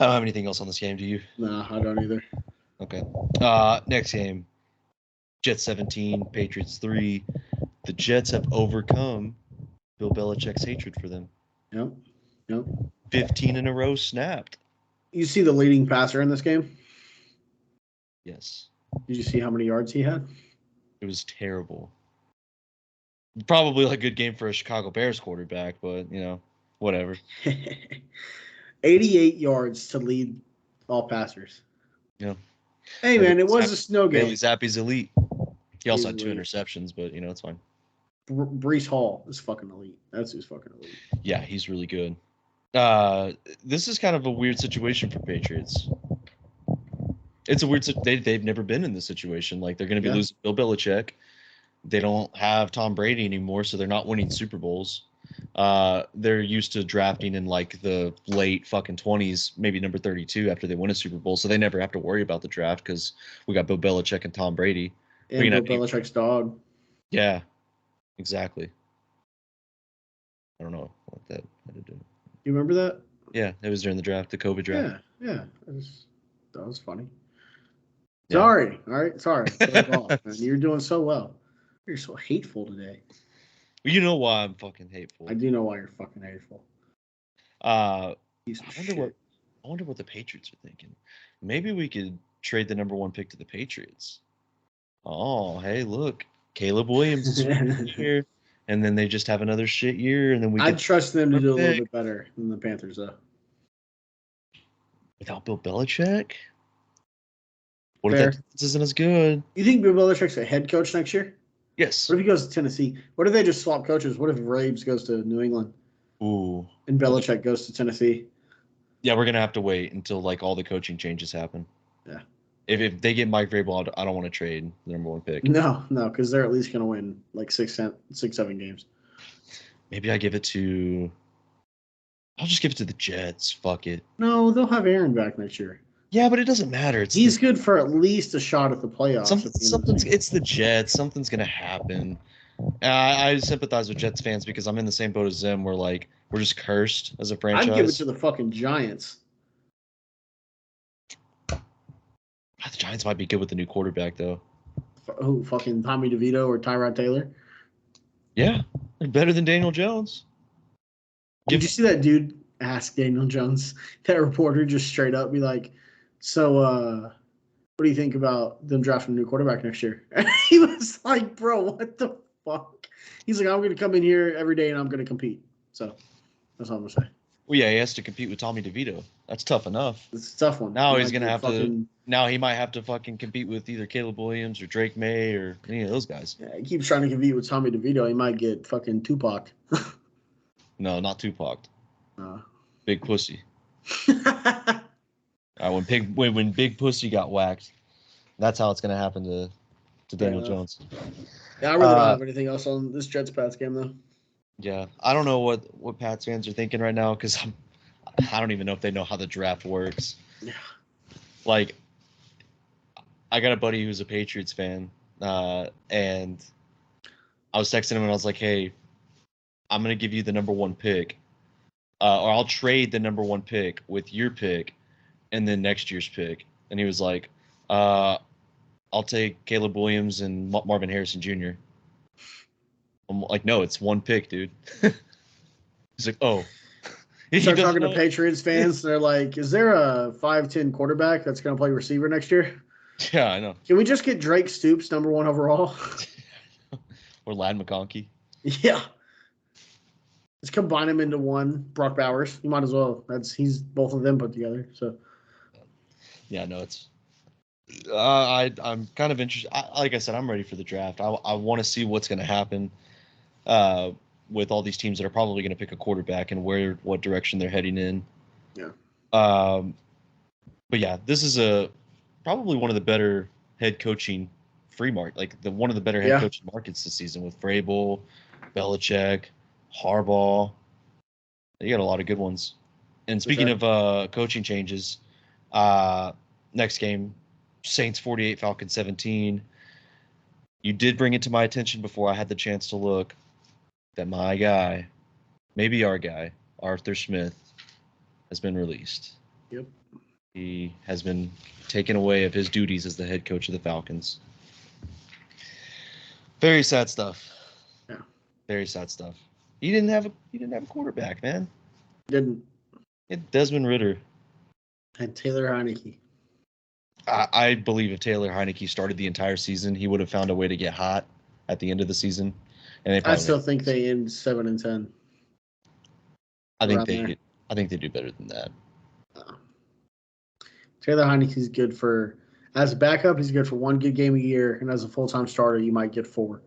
I don't have anything else on this game. Do you? Nah, I don't either. Okay. Next game. Jets 17, Patriots 3. The Jets have overcome Bill Belichick's hatred for them. Yep. 15 in a row snapped. You see the leading passer in this game? Yes. Did you see how many yards he had? It was terrible. Probably a good game for a Chicago Bears quarterback, but, whatever. 88 yards to lead all passers. Yeah. Hey, man, it was a snow game. Bailey Zappi's elite. He also had 2 interceptions, but, it's fine. Breece Hall is fucking elite. That's who's fucking elite. Yeah, he's really good. This is kind of a weird situation for Patriots. It's a weird they've never been in this situation. Like, they're going to be losing Bill Belichick. They don't have Tom Brady anymore, so they're not winning Super Bowls. They're used to drafting in like the late fucking 20s, maybe number 32 after they win a Super Bowl, so they never have to worry about the draft because we got Bill Belichick and Tom Brady. And Bill Belichick's dog. Yeah, exactly. I don't know what that had to do. You remember that? Yeah, it was during the draft, the COVID draft. Yeah. That was funny. Yeah. Sorry. All right. Sorry. You're doing so well. You're so hateful today. Well, you know why I'm fucking hateful. I do know why you're fucking hateful. I wonder what the Patriots are thinking. Maybe we could trade the number 1 pick to the Patriots. Oh, hey, look. Caleb Williams is here. And then they just have another shit year. And then I'd trust them to do a little bit better than the Panthers, though. Without Bill Belichick? What if that defense isn't as good? You think Bill Belichick's a head coach next year? Yes. What if he goes to Tennessee? What if they just swap coaches? What if Rabes goes to New England? Ooh. And Belichick goes to Tennessee? Yeah, we're going to have to wait until like all the coaching changes happen. Yeah. If they get Mike Vrabel, I don't want to trade the number 1 pick. No, because they're at least going to win like 6-7 games. Maybe I'll just give it to the Jets. Fuck it. No, they'll have Aaron back next year. Yeah, but it doesn't matter. He's good for at least a shot at the playoffs. It's the Jets. Something's going to happen. I sympathize with Jets fans because I'm in the same boat as them. We're just cursed as a franchise. I'd give it to the fucking Giants. The Giants might be good with the new quarterback, though. Who, fucking Tommy DeVito or Tyrod Taylor? Yeah, they're better than Daniel Jones. Did you see that dude ask Daniel Jones, that reporter, just straight up be like, so what do you think about them drafting a new quarterback next year? And he was like, bro, what the fuck? He's like, I'm going to come in here every day and I'm going to compete. So that's all I'm going to say. Well, yeah, he has to compete with Tommy DeVito. That's tough enough. It's a tough one. Now You he's might gonna get have fucking, to. Now he might have to fucking compete with either Caleb Williams or Drake May or any of those guys. Yeah, he keeps trying to compete with Tommy DeVito. He might get fucking Tupac. No, not Tupac. Uh. Big Pussy. When Big Pussy got whacked, that's how it's gonna happen to Daniel Jones. Yeah, I really don't have anything else on this Jets-Pats game though. Yeah, I don't know what Pats fans are thinking right now because I don't even know if they know how the draft works. Yeah. Like, I got a buddy who's a Patriots fan, and I was texting him and I was like, "Hey, I'm gonna give you the number one pick, or I'll trade the number one pick with your pick, and then next year's pick." And he was like, "I'll take Caleb Williams and Marvin Harrison Jr." I'm like, "No, it's one pick, dude." He's like, "Oh." You start talking to Patriots fans, they're like, "Is there a 5'10" quarterback that's going to play receiver next year?" Yeah, I know. Can we just get Drake Stoops number one overall? Or Lad McConkey. Yeah. Let's combine him into one. Brock Bowers. You might as well. He's both of them put together. So. Yeah, no, it's. I'm kind of interested. Like I said, I'm ready for the draft. I want to see what's going to happen with all these teams that are probably going to pick a quarterback and what direction they're heading in. Yeah. But yeah, this is probably one of the better head coaching one of the better head coaching markets this season with Vrabel, Belichick, Harbaugh. You got a lot of good ones. And speaking of coaching changes, next game, Saints 48, Falcons 17. You did bring it to my attention before I had the chance to look that my guy, maybe our guy, Arthur Smith, has been released. Yep. He has been taken away of his duties as the head coach of the Falcons. Very sad stuff. Yeah. Very sad stuff. He didn't have a quarterback, man. Didn't. Desmond Ridder. And Taylor Heineke. I believe if Taylor Heineke started the entire season, he would have found a way to get hot at the end of the season. And I still think they end 7-10. I think they do better than that. Taylor Heineke's good as a backup. He's good for one good game a year, and as a full-time starter, you might get 4.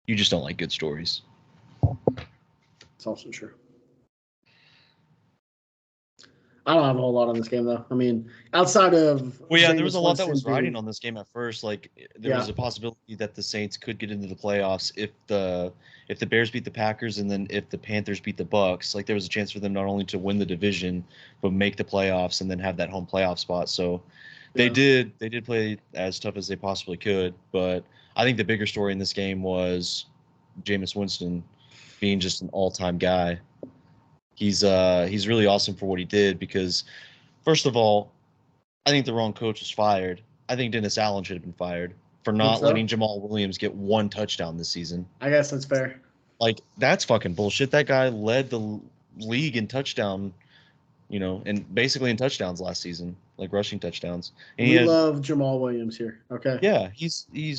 You just don't like good stories. It's also true. I don't have a whole lot on this game, though. I mean, outside of... Well, yeah, there was a lot that was riding on this game at first. Like, there was a possibility that the Saints could get into the playoffs if the Bears beat the Packers and then if the Panthers beat the Bucks. Like, there was a chance for them not only to win the division, but make the playoffs and then have that home playoff spot. So they did play as tough as they possibly could. But I think the bigger story in this game was Jameis Winston being just an all-time guy. He's really awesome for what he did because, first of all, I think the wrong coach was fired. I think Dennis Allen should have been fired for not letting Jamal Williams get 1 touchdown this season. I guess that's fair. Like, that's fucking bullshit. That guy led the league in touchdown, and basically in touchdowns last season, like rushing touchdowns. And we love Jamal Williams here. Okay. Yeah, he's he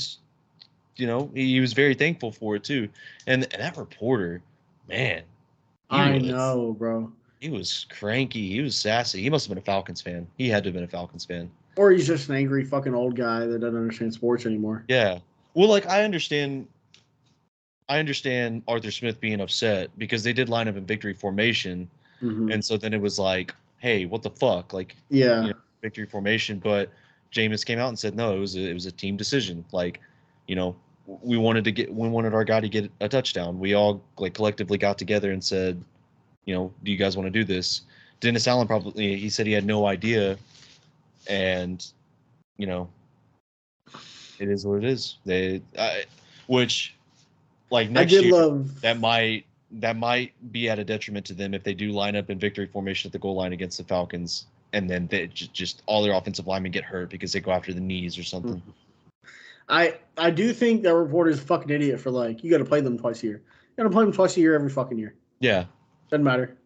was very thankful for it too. And that reporter, man. I know, bro. He was cranky. He was sassy. He must have been a Falcons fan. He had to have been a Falcons fan. Or he's just an angry fucking old guy that doesn't understand sports anymore. Yeah. Well, like, I understand Arthur Smith being upset because they did line up in victory formation. Mm-hmm. And so then it was like, hey, what the fuck? Like, victory formation. But Jameis came out and said, no, it was a team decision. Like, we wanted our guy to get a touchdown. We all collectively got together and said, do you guys want to do this? Dennis Allen he said he had no idea, and it is what it is. Which next year that might be at a detriment to them if they do line up in victory formation at the goal line against the Falcons, and then they just all their offensive linemen get hurt because they go after the knees or something. Mm-hmm. I do think that reporter's a fucking idiot for you got to play them twice a year. You got to play them twice a year every fucking year. Yeah. Doesn't matter.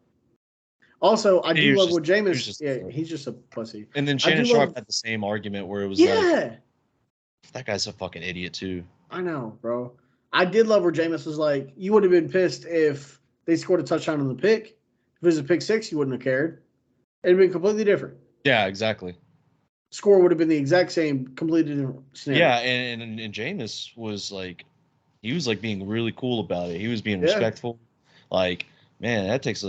Also, I do love what Jameis. He's just a pussy. And then Shannon Sharp had the same argument where it was that guy's a fucking idiot too. I know, bro. I did love where Jameis was like, you would have been pissed if they scored a touchdown on the pick. If it was a pick six, you wouldn't have cared. It'd been completely different. Yeah, exactly. Score would have been the exact same, completely different scenario. Yeah, and Jameis was like, he was like being really cool about it. He was being respectful. Like, man, that takes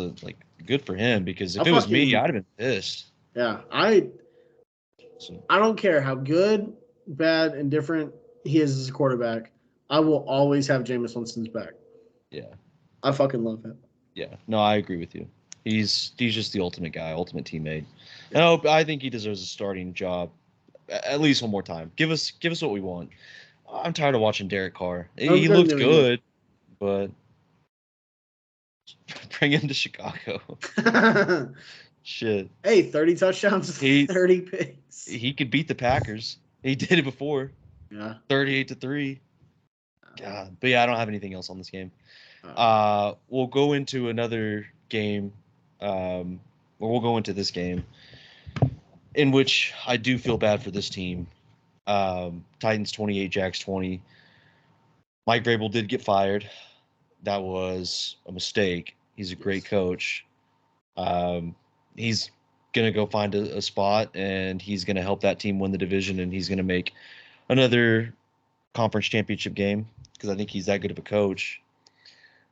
good for him, because if it was me, I'd have been pissed. Yeah, I don't care how good, bad, and different he is as a quarterback. I will always have Jameis Winston's back. Yeah. I fucking love him. Yeah. No, I agree with you. He's just the ultimate guy, ultimate teammate. No, I think he deserves a starting job at least one more time. Give us what we want. I'm tired of watching Derek Carr. He looks good, but bring him to Chicago. Shit. Hey, 30 touchdowns, 30 picks. He could beat the Packers. He did it before. Yeah. 38-3. God. But yeah, I don't have anything else on this game. We'll go into another game. We'll go into this game, in which I do feel bad for this team. Titans 28, Jags 20. Mike Vrabel did get fired. That was a mistake. He's a great coach. He's going to go find a spot, and he's going to help that team win the division, and he's going to make another conference championship game, because I think he's that good of a coach.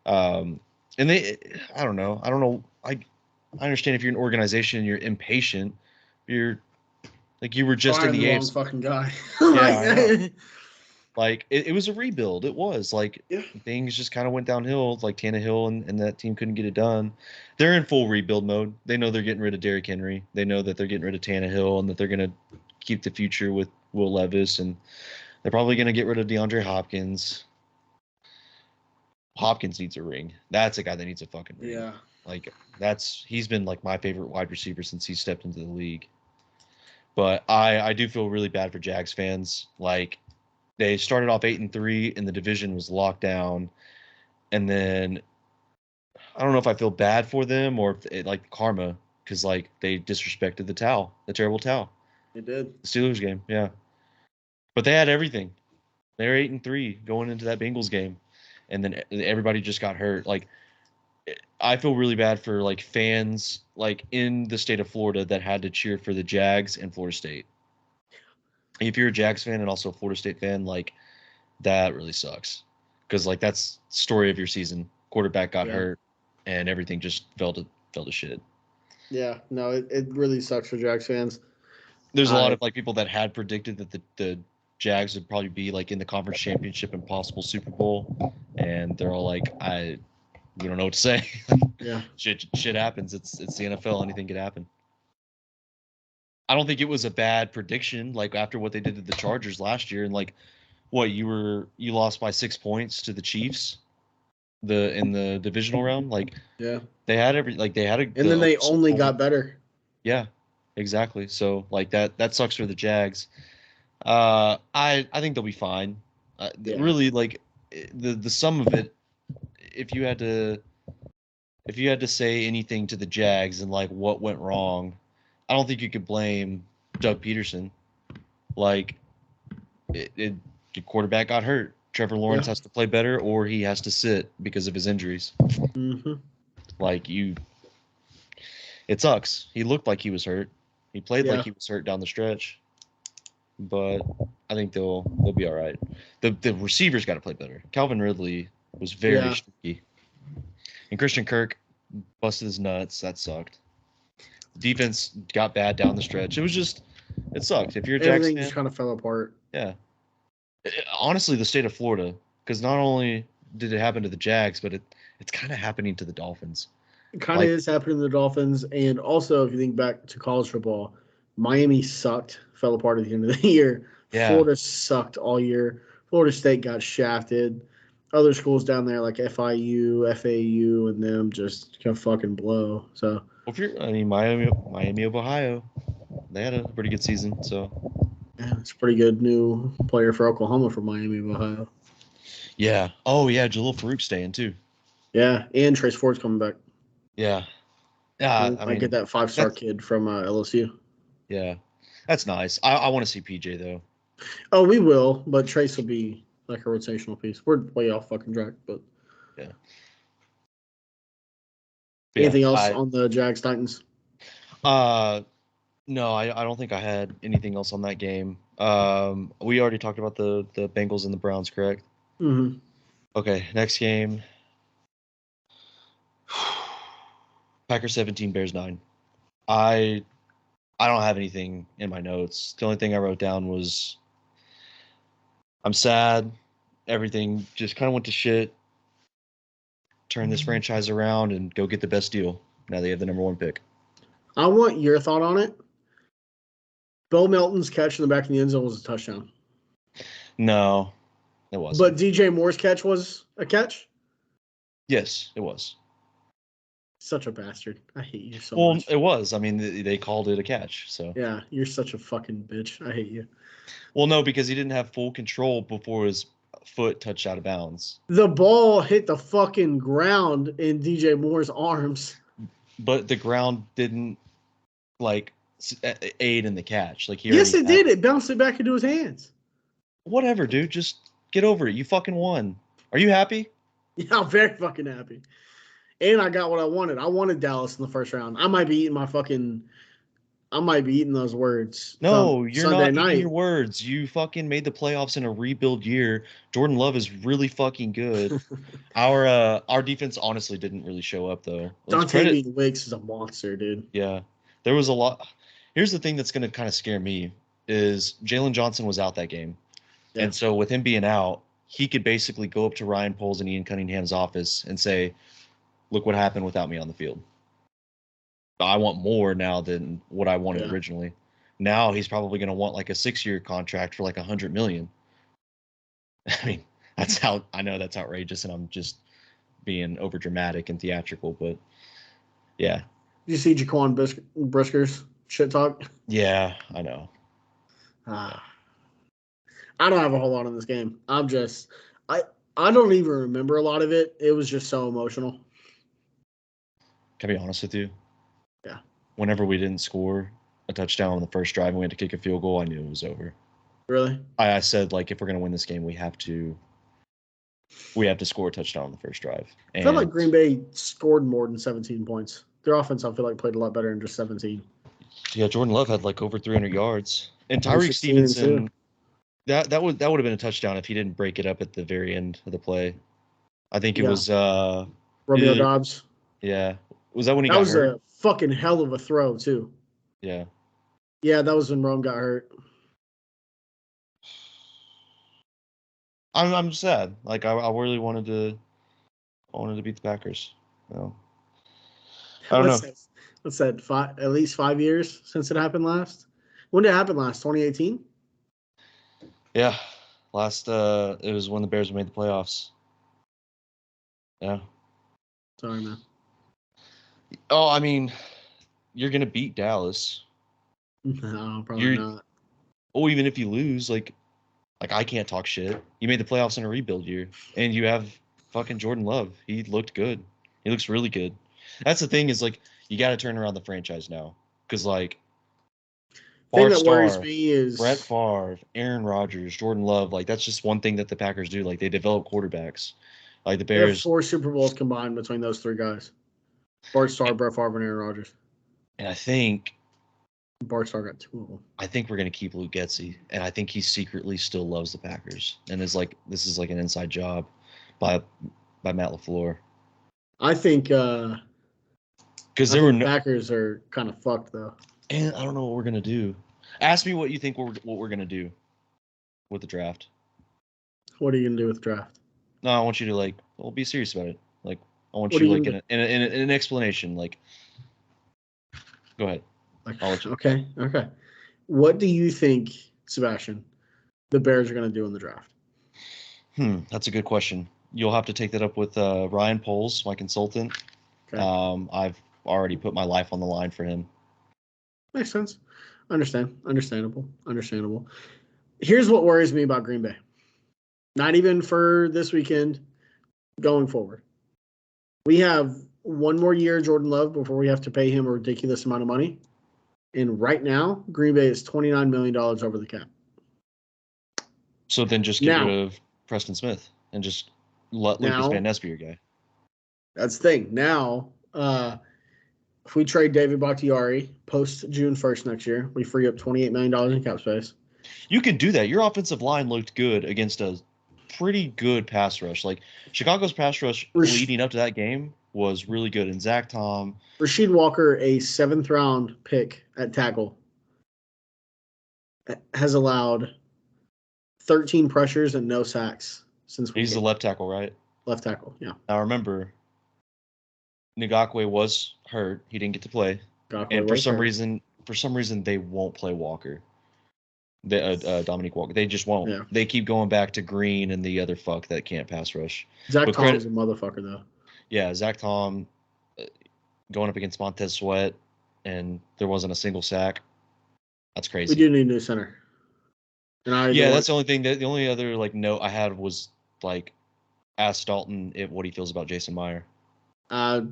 And I don't know. I understand if you're an organization and you're impatient, you're like, you were just in the AFC. Fucking guy. Yeah, like it was a rebuild. It was like things just kind of went downhill. Like Tannehill and that team couldn't get it done. They're in full rebuild mode. They know they're getting rid of Derrick Henry. They know that they're getting rid of Tannehill, and that they're going to keep the future with Will Levis, and they're probably going to get rid of DeAndre Hopkins. Hopkins needs a ring. That's a guy that needs a fucking ring. Yeah. Like, he's been like my favorite wide receiver since he stepped into the league. But I do feel really bad for Jags fans. Like, they started off 8-3 and the division was locked down. And then I don't know if I feel bad for them or if it, like, karma, because like they disrespected the terrible towel. They did. The Steelers game, yeah. But they had everything. They were 8-3 going into that Bengals game, and then everybody just got hurt. Like, I feel really bad for like fans like in the state of Florida that had to cheer for the Jags and Florida State. If you're a Jags fan and also a Florida State fan, like, that really sucks, because like that's the story of your season. Quarterback got hurt, and everything just fell to shit. Yeah, no, it really sucks for Jags fans. There's a lot of like people that had predicted that the Jags would probably be like in the conference championship and possible Super Bowl, and they're all like, we don't know what to say. Yeah. Shit happens. It's the NFL. Anything could happen. I don't think it was a bad prediction, like after what they did to the Chargers last year, and like what you lost by 6 points to the Chiefs in the divisional round. Like, they had and then they only got better. Yeah, exactly. So like that sucks for the Jags. I think they'll be fine. Really, like the sum of it, if you had to say anything to the Jags and like what went wrong, I don't think you could blame Doug Peterson. Like, the quarterback got hurt. Trevor Lawrence has to play better, or he has to sit because of his injuries. Mm-hmm. Like, it sucks. He looked like he was hurt. He played like he was hurt down the stretch. But I think they'll be all right. The receivers got to play better. Calvin Ridley was very streaky. And Christian Kirk busted his nuts. That sucked. Defense got bad down the stretch. It sucked. If you're a Jags fan, everything just kind of fell apart. Yeah. Honestly, the state of Florida, because not only did it happen to the Jags, but it's kind of happening to the Dolphins. It kind of is happening to the Dolphins. And also, if you think back to college football, Miami sucked, fell apart at the end of the year. Yeah. Florida sucked all year. Florida State got shafted. Other schools down there like FIU, FAU, and them just kind of fucking blow. So, Miami of Ohio, they had a pretty good season. So, yeah, it's a pretty good new player for Oklahoma from Miami of Ohio. Yeah. Oh yeah, Jalil Farouk's staying too. Yeah, and Trace Ford's coming back. Yeah. Yeah, I get that 5-star kid from LSU. Yeah, that's nice. I want to see PJ though. Oh, we will, but Trace will be like a rotational piece. We're way off fucking track, but yeah. But Anything yeah, else on the Jags Titans? No, I don't think I had anything else on that game. We already talked about the Bengals and the Browns, correct? Mm-hmm. Okay, next game. Packers 17, Bears 9. I don't have anything in my notes. The only thing I wrote down was I'm sad. Everything just kind of went to shit. Turn this franchise around and go get the best deal. Now they have the number 1 pick. I want your thought on it. Bill Melton's catch in the back of the end zone was a touchdown. No, it wasn't. But DJ Moore's catch was a catch? Yes, it was. Such a bastard. I hate you so Well, much. it was. I mean, they called it a catch. So Yeah, you're such a fucking bitch. I hate you. Well, no, because he didn't have full control before his foot touched out of bounds. The ball hit the fucking ground in DJ Moore's arms. But the ground didn't like aid in the catch. Like Yes, it did. It bounced it back into his hands. Whatever, dude. Just get over it. You fucking won. Are you happy? Yeah, I'm very fucking happy. And I got what I wanted. I wanted Dallas in the first round. I might be eating those words. No, you're Sunday not night. eating your words. You fucking made the playoffs in a rebuild year. Jordan Love is really fucking good. Our defense honestly didn't really show up though. Dante Wicks is a monster, dude. Yeah, there was a lot. Here's the thing that's going to kind of scare me is Jalen Johnson was out that game. Yeah. And so with him being out, he could basically go up to Ryan Poles and Ian Cunningham's office and say, look what happened without me on the field. I want more now than what I wanted originally. Now he's probably going to want like a 6-year contract for like $100 million. I mean, I know that's outrageous and I'm just being over dramatic and theatrical, but yeah. Did you see Jaquan Brisker's shit talk? Yeah, I know. I don't have a whole lot on this game. I don't even remember a lot of it. It was just so emotional. Can I be honest with you? Yeah. Whenever we didn't score a touchdown on the first drive and we had to kick a field goal, I knew it was over. Really? I said, like, if we're going to win this game, we have to score a touchdown on the first drive. I felt like Green Bay scored more than 17 points. Their offense, I feel like, played a lot better than just 17. Yeah, Jordan Love had like over 300 yards. And Tyreek Stevenson, that would have been a touchdown if he didn't break it up at the very end of the play. I think it was Romeo Dobbs. Yeah. Was that when he got hurt? That was a fucking hell of a throw, too. Yeah. Yeah, that was when Rome got hurt. I'm sad. Like I really wanted to beat the Packers. I don't know. What's that? At least 5 years since it happened last. When did it happen last? 2018. Yeah, last it was when the Bears made the playoffs. Yeah. Sorry, man. Oh, I mean, you're gonna beat Dallas. No, probably not. Oh, even if you lose, like I can't talk shit. You made the playoffs in a rebuild year, and you have fucking Jordan Love. He looked good. He looks really good. That's the thing is like you got to turn around the franchise now because like. Thing that worries me is Brett Favre, Aaron Rodgers, Jordan Love. Like that's just one thing that the Packers do. Like they develop quarterbacks. Like the Bears. They have 4 Super Bowls combined between those 3 guys: Bart Starr, Brett Favre, and Aaron Rodgers. And I think Bart Starr got 2 of them. I think we're gonna keep Luke Getsy, and I think he secretly still loves the Packers, and is like this is like an inside job by Matt LaFleur. I think because the Packers are kind of fucked though. And I don't know what we're gonna do. Ask me what you think what we're gonna do with the draft. What are you gonna do with the draft? No, I want you to be serious about it. Like I want you in an explanation. Like, go ahead. Okay. What do you think, Sebastian, the Bears are gonna do in the draft? That's a good question. You'll have to take that up with Ryan Poles, my consultant. Okay. I've already put my life on the line for him. Makes sense. Understandable. Here's what worries me about Green Bay. Not even for this weekend, going forward. We have 1 more year of Jordan Love before we have to pay him a ridiculous amount of money. And right now, Green Bay is $29 million over the cap. So then just get rid of Preston Smith and just let Lucas Van Ness be your guy. That's the thing. Now, If we trade David Bakhtiari post June 1st next year, we free up $28 million in cap space. You can do that. Your offensive line looked good against a pretty good pass rush. Like Chicago's pass rush leading up to that game was really good. And Zach Tom, Rasheed Walker, a 7th round pick at tackle, has allowed 13 pressures and no sacks since he's the left tackle, right? Left tackle, yeah. Now remember, Ngakwe was hurt. He didn't get to play. And for some reason, they won't play Walker. Dominique Walker. They just won't. Yeah. They keep going back to Green and the other fuck that can't pass rush. Zach Tom's a motherfucker, though. Yeah, Zach Tom going up against Montez Sweat, and there wasn't a single sack. That's crazy. We do need a new center. And that's the only thing. The only other note I had was ask Dalton what he feels about Jason Meyer. Not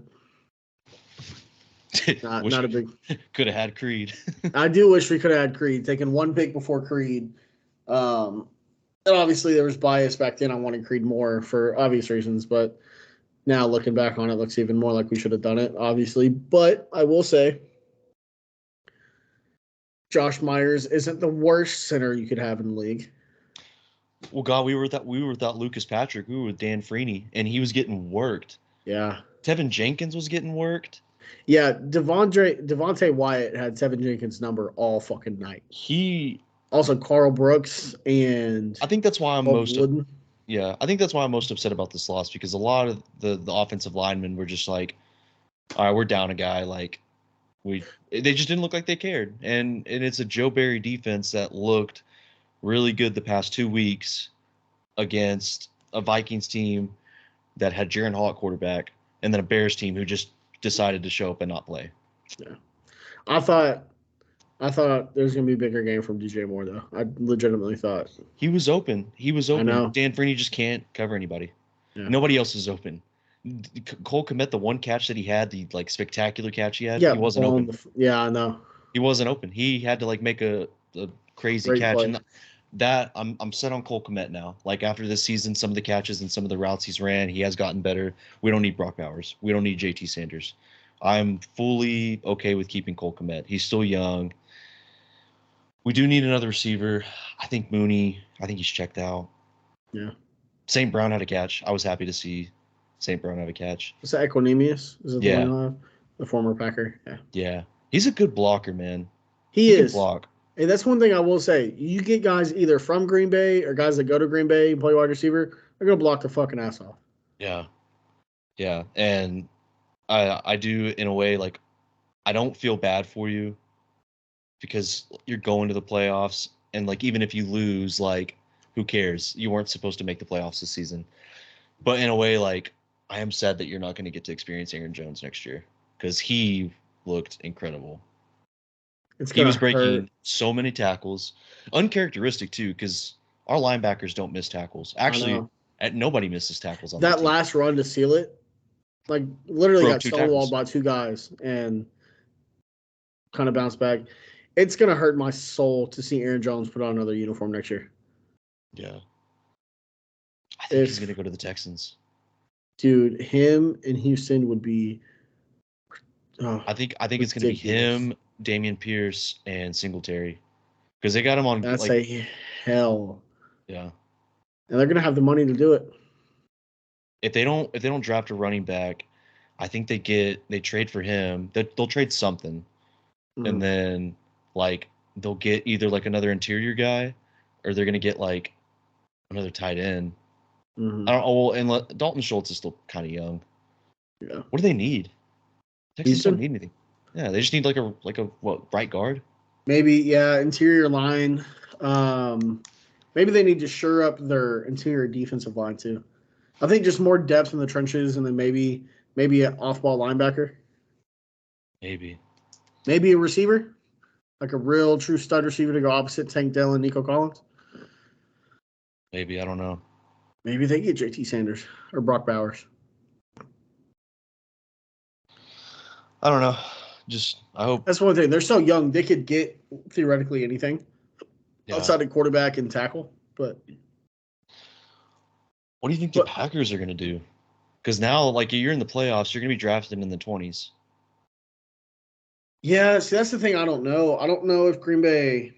a big. Could have had Creed. I do wish we could have had Creed. Taken one pick before Creed. And obviously there was bias back then. I wanted Creed more for obvious reasons, but now looking back on it, looks even more like we should have done it, obviously. But I will say, Josh Myers isn't the worst center you could have in the league. Well, God, we were without Lucas Patrick. We were with Dan Freeney, and he was getting worked. Yeah. Tevin Jenkins was getting worked. Yeah, Devontae Wyatt had Tevin Jenkins' number all fucking night. Also Carl Brooks and I think that's why I'm most upset about this loss, because a lot of the offensive linemen were just like, all right, we're down a guy. They just didn't look like they cared. And it's a Joe Barry defense that looked really good the past 2 weeks against a Vikings team that had Jaron Hall at quarterback, and then a Bears team who just decided to show up and not play. Yeah. I thought there was going to be a bigger game from DJ Moore, though. I legitimately thought. He was open. I know. Dan Freeney just can't cover anybody. Yeah. Nobody else is open. Cole Kmet, the one catch that he had, the spectacular catch he had, he wasn't open. I know. He wasn't open. He had to make a crazy Great catch. play. And that I'm set on Cole Kmet now. After this season, some of the catches and some of the routes he's ran, he has gotten better. We don't need Brock Bowers. We don't need JT Sanders. I'm fully okay with keeping Cole Kmet. He's still young. We do need another receiver. I think Mooney, he's checked out. Yeah. St. Brown had a catch. I was happy to see St. Brown have a catch. Is that Equanimous? Is it the former Packer? Yeah. Yeah. He's a good blocker, man. He is. Can block. Hey, that's one thing I will say. You get guys either from Green Bay or guys that go to Green Bay and play wide receiver, they're going to block the fucking ass off. Yeah. Yeah. And I do, in a way, I don't feel bad for you because you're going to the playoffs, and even if you lose, who cares? You weren't supposed to make the playoffs this season. But in a way, I am sad that you're not going to get to experience Aaron Jones next year, because he looked incredible. He was breaking so many tackles, uncharacteristic too, because our linebackers don't miss tackles. Actually, nobody misses tackles on that last run to seal it. Literally got stonewalled by 2 guys and kind of bounced back. It's going to hurt my soul to see Aaron Jones put on another uniform next year. Yeah. I think he's going to go to the Texans. Dude, him in Houston would be I think it's going to be him, Dameon Pierce, and Singletary. Because they got him on That's a hell. Yeah. And they're going to have the money to do it. If they don't draft a running back, I think they trade for him. They'll trade something. Mm-hmm. And then they'll get either another interior guy, or they're gonna get another tight end. Mm-hmm. I don't know. Well, and Dalton Schultz is still kind of young. Yeah. What do they need? Texans don't need anything. Yeah, they just need a right guard. Maybe interior line. Maybe they need to shore up their interior defensive line too. I think just more depth in the trenches, and then maybe an off-ball linebacker. Maybe a receiver, a real true stud receiver to go opposite Tank Dell and Nico Collins. Maybe, I don't know. Maybe they get JT Sanders or Brock Bowers. I don't know. I hope. That's one thing. They're so young; they could get theoretically anything outside of quarterback and tackle. But what do you think the Packers are going to do? Because now, like, you're in the playoffs, you're going to be drafted in the 20s. Yeah, see, that's the thing. I don't know. I don't know if Green Bay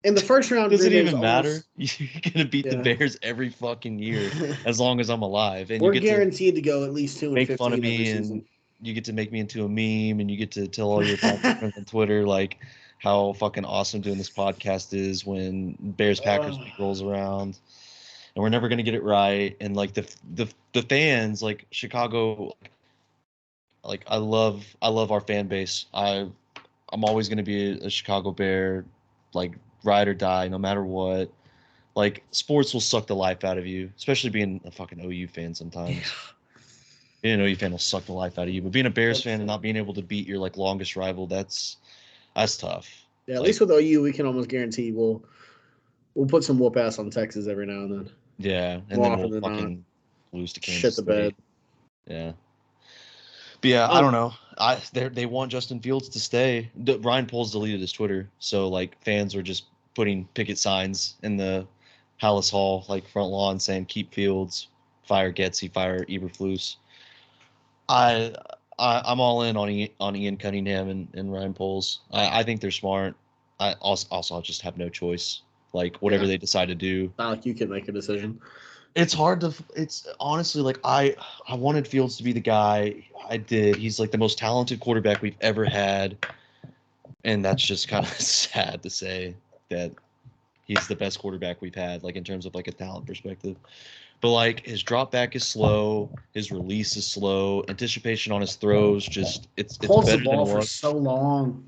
in the first round. Does Green it Bay's even matter? almost You're going to beat the Bears every fucking year as long as I'm alive. And you we're get to guaranteed to go at least 2-15 make fun of every me, season. and you get to make me into a meme, and you get to tell all your family friends on Twitter, like, how fucking awesome doing this podcast is when Bears-Packers week rolls around. And we're never going to get it right. And, like, the fans, like, Chicago, like, I love our fan base. I'm always going to be a Chicago Bear, like, ride or die, no matter what. Like, sports will suck the life out of you, especially being a fucking OU fan sometimes. Being an OU fan will suck the life out of you, but being a Bears fan and not being able to beat your, like, longest rival, that's tough. Yeah, at Like, least with OU, we can almost guarantee we'll put some whoop ass on Texas every now and then. yeah, and More then often we'll than not. fucking lose to Kansas Shit the bed. State. Yeah. But yeah, I don't know. They want Justin Fields to stay. Ryan Poles deleted his Twitter, so, like, fans are just putting picket signs in the Hallis Hall, like, front lawn, saying "Keep Fields, fire Getsy, fire Eberflus." I'm all in on Ian Cunningham and Ryan Poles. I think they're smart. I also just have no choice. Like, whatever they decide to do. Not like you can make a decision. It's hard to. It's honestly, like, I wanted Fields to be the guy. I did. He's, like, the most talented quarterback we've ever had, and that's just kind of sad to say that he's the best quarterback we've had, like, in terms of, like, a talent perspective. But, like, his drop back is slow, his release is slow, anticipation on his throws just it's Holds the better than ball for what. so long.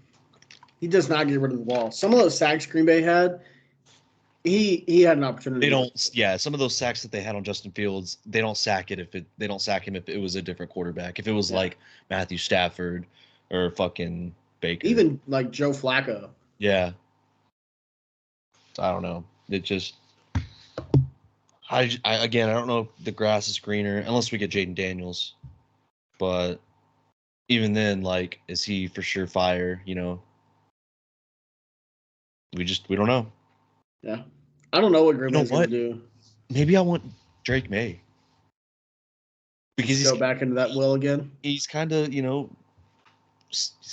He does not get rid of the ball. Some of those sacks Green Bay had, he had an opportunity. They don't. Yeah, some of those sacks that they had on Justin Fields, they don't sack him if it was a different quarterback. If it was like Matthew Stafford or fucking Baker, even like Joe Flacco. Yeah. I don't know. It just. Again, I don't know if the grass is greener unless we get Jaden Daniels, but even then, like, is he for sure fire? You know, we don't know. Yeah, I don't know what Green Bay's gonna do. Maybe I want Drake May because he's go back into that well again. He's kind of he's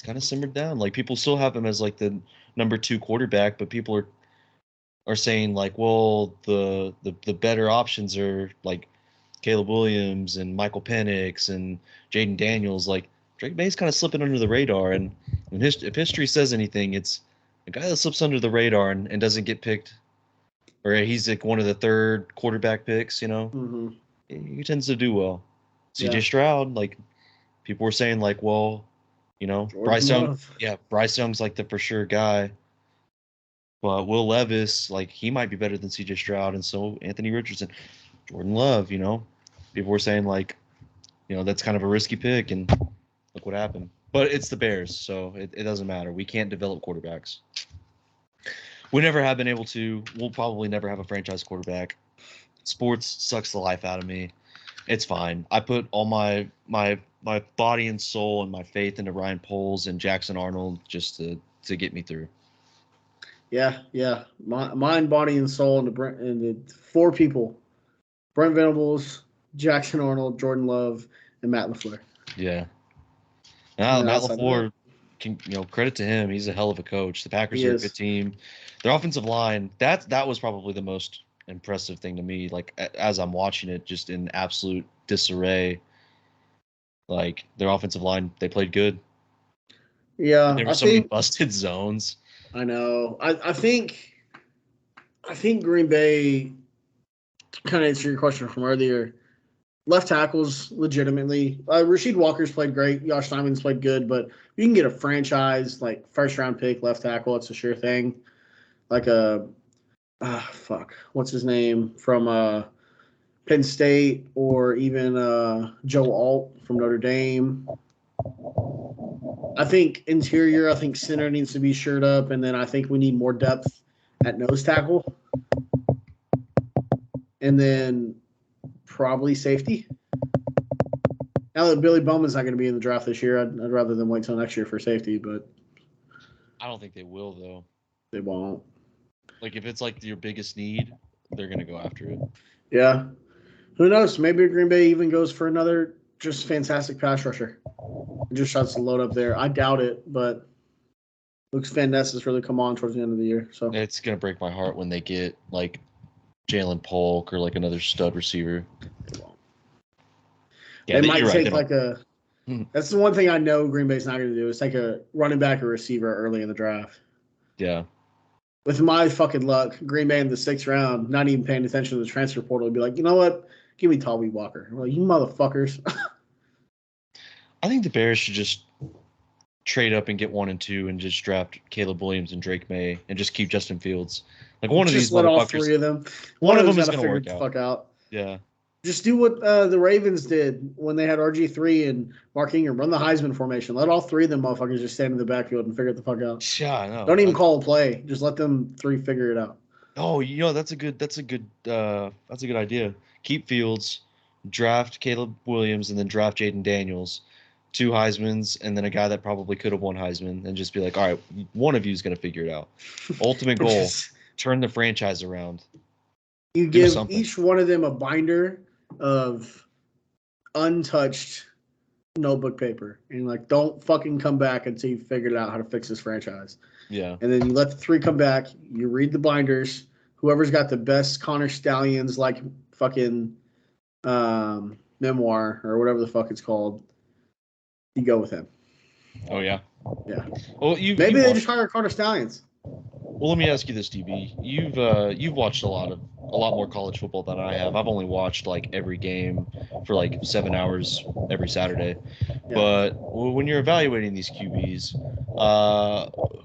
kind of simmered down. Like, people still have him as, like, the number 2 quarterback, but people are saying, like, well, the better options are, like, Caleb Williams and Michael Penix and Jaden Daniels. Like, Drake May's kind of slipping under the radar, and if history says anything, it's a guy that slips under the radar and doesn't get picked, or he's, like, one of the 3rd quarterback picks. You know, he tends to do well. CJ Stroud, like, people were saying, like, well, you know, Bryce Young's, like, the for sure guy. But Will Levis, like, he might be better than CJ Stroud, and so Anthony Richardson. Jordan Love, you know, people were saying, like, you know, that's kind of a risky pick, and look what happened. But it's the Bears, so it doesn't matter. We can't develop quarterbacks. We never have been able to. We'll probably never have a franchise quarterback. Sports sucks the life out of me. It's fine. I put all my body and soul and my faith into Ryan Poles and Jackson Arnold just to get me through. Yeah. Mind, body, and soul into 4 people: Brent Venables, Jackson Arnold, Jordan Love, and Matt LaFleur. Yeah. Matt LaFleur, credit to him. He's a hell of a coach. The Packers are a good team. Their offensive line, that was probably the most impressive thing to me. Like, as I'm watching it, just in absolute disarray. Like, their offensive line, they played good. Yeah, there were so many busted zones. I know. I think Green Bay, kind of answer your question from earlier. Left tackles, legitimately. Rasheed Walker's played great. Josh Simon's played good, but you can get a franchise, like, first-round pick left tackle. It's a sure thing. Like what's his name? From Penn State, or even Joe Alt from Notre Dame. I think center needs to be shored up, and then I think we need more depth at nose tackle. And then probably safety. Now that Billy Bowman's not going to be in the draft this year, I'd rather than wait till next year for safety, but I don't think they will, though. They won't. Like, if it's, like, your biggest need, they're going to go after it. Yeah. Who knows? Maybe Green Bay even goes for another just fantastic pass rusher. Just shots to load up there. I doubt it, but Luke Van Ness has really come on towards the end of the year. So It's gonna break my heart when they get like Jalen Polk or like another stud receiver. Yeah, they might take like a. That's the one thing I know Green Bay's not going to do is take a running back or receiver early in the draft. Yeah. With my fucking luck, Green Bay in the 6th round, not even paying attention to the transfer portal, would be like, you know what? Give me Talby Walker. I'm like, you motherfuckers. I think the Bears should just trade up and get 1 and 2 and just draft Caleb Williams and Drake May and just keep Justin Fields. Like one of these let motherfuckers. All 3 of them. One of them is going to work out. Fuck out. Yeah. Just do what the Ravens did when they had RG3 and Mark Ingram. Run the Heisman formation. Let all 3 of them motherfuckers just stand in the backfield and figure it the fuck out. Yeah, I know. Don't even call a play. Just let them 3 figure it out. Oh, that's a good idea. Keep Fields, draft Caleb Williams, and then draft Jaden Daniels, 2 Heismans, and then a guy that probably could have won Heisman, and just be like, all right, one of you is going to figure it out. Ultimate goal: turn the franchise around. You give each one of them a binder of untouched notebook paper, and like, don't fucking come back until you figured out how to fix this franchise. Yeah. And then you let the 3 come back. You read the binders. Whoever's got the best Connor Stallions, like fucking memoir or whatever the fuck it's called, you go with him. Oh yeah. Yeah. Well, maybe they just hire Connor Stallions. Well, let me ask you this, DB. You've watched a lot more college football than I have. I've only watched like every game for like 7 hours every Saturday. Yeah. But when you're evaluating these QBs,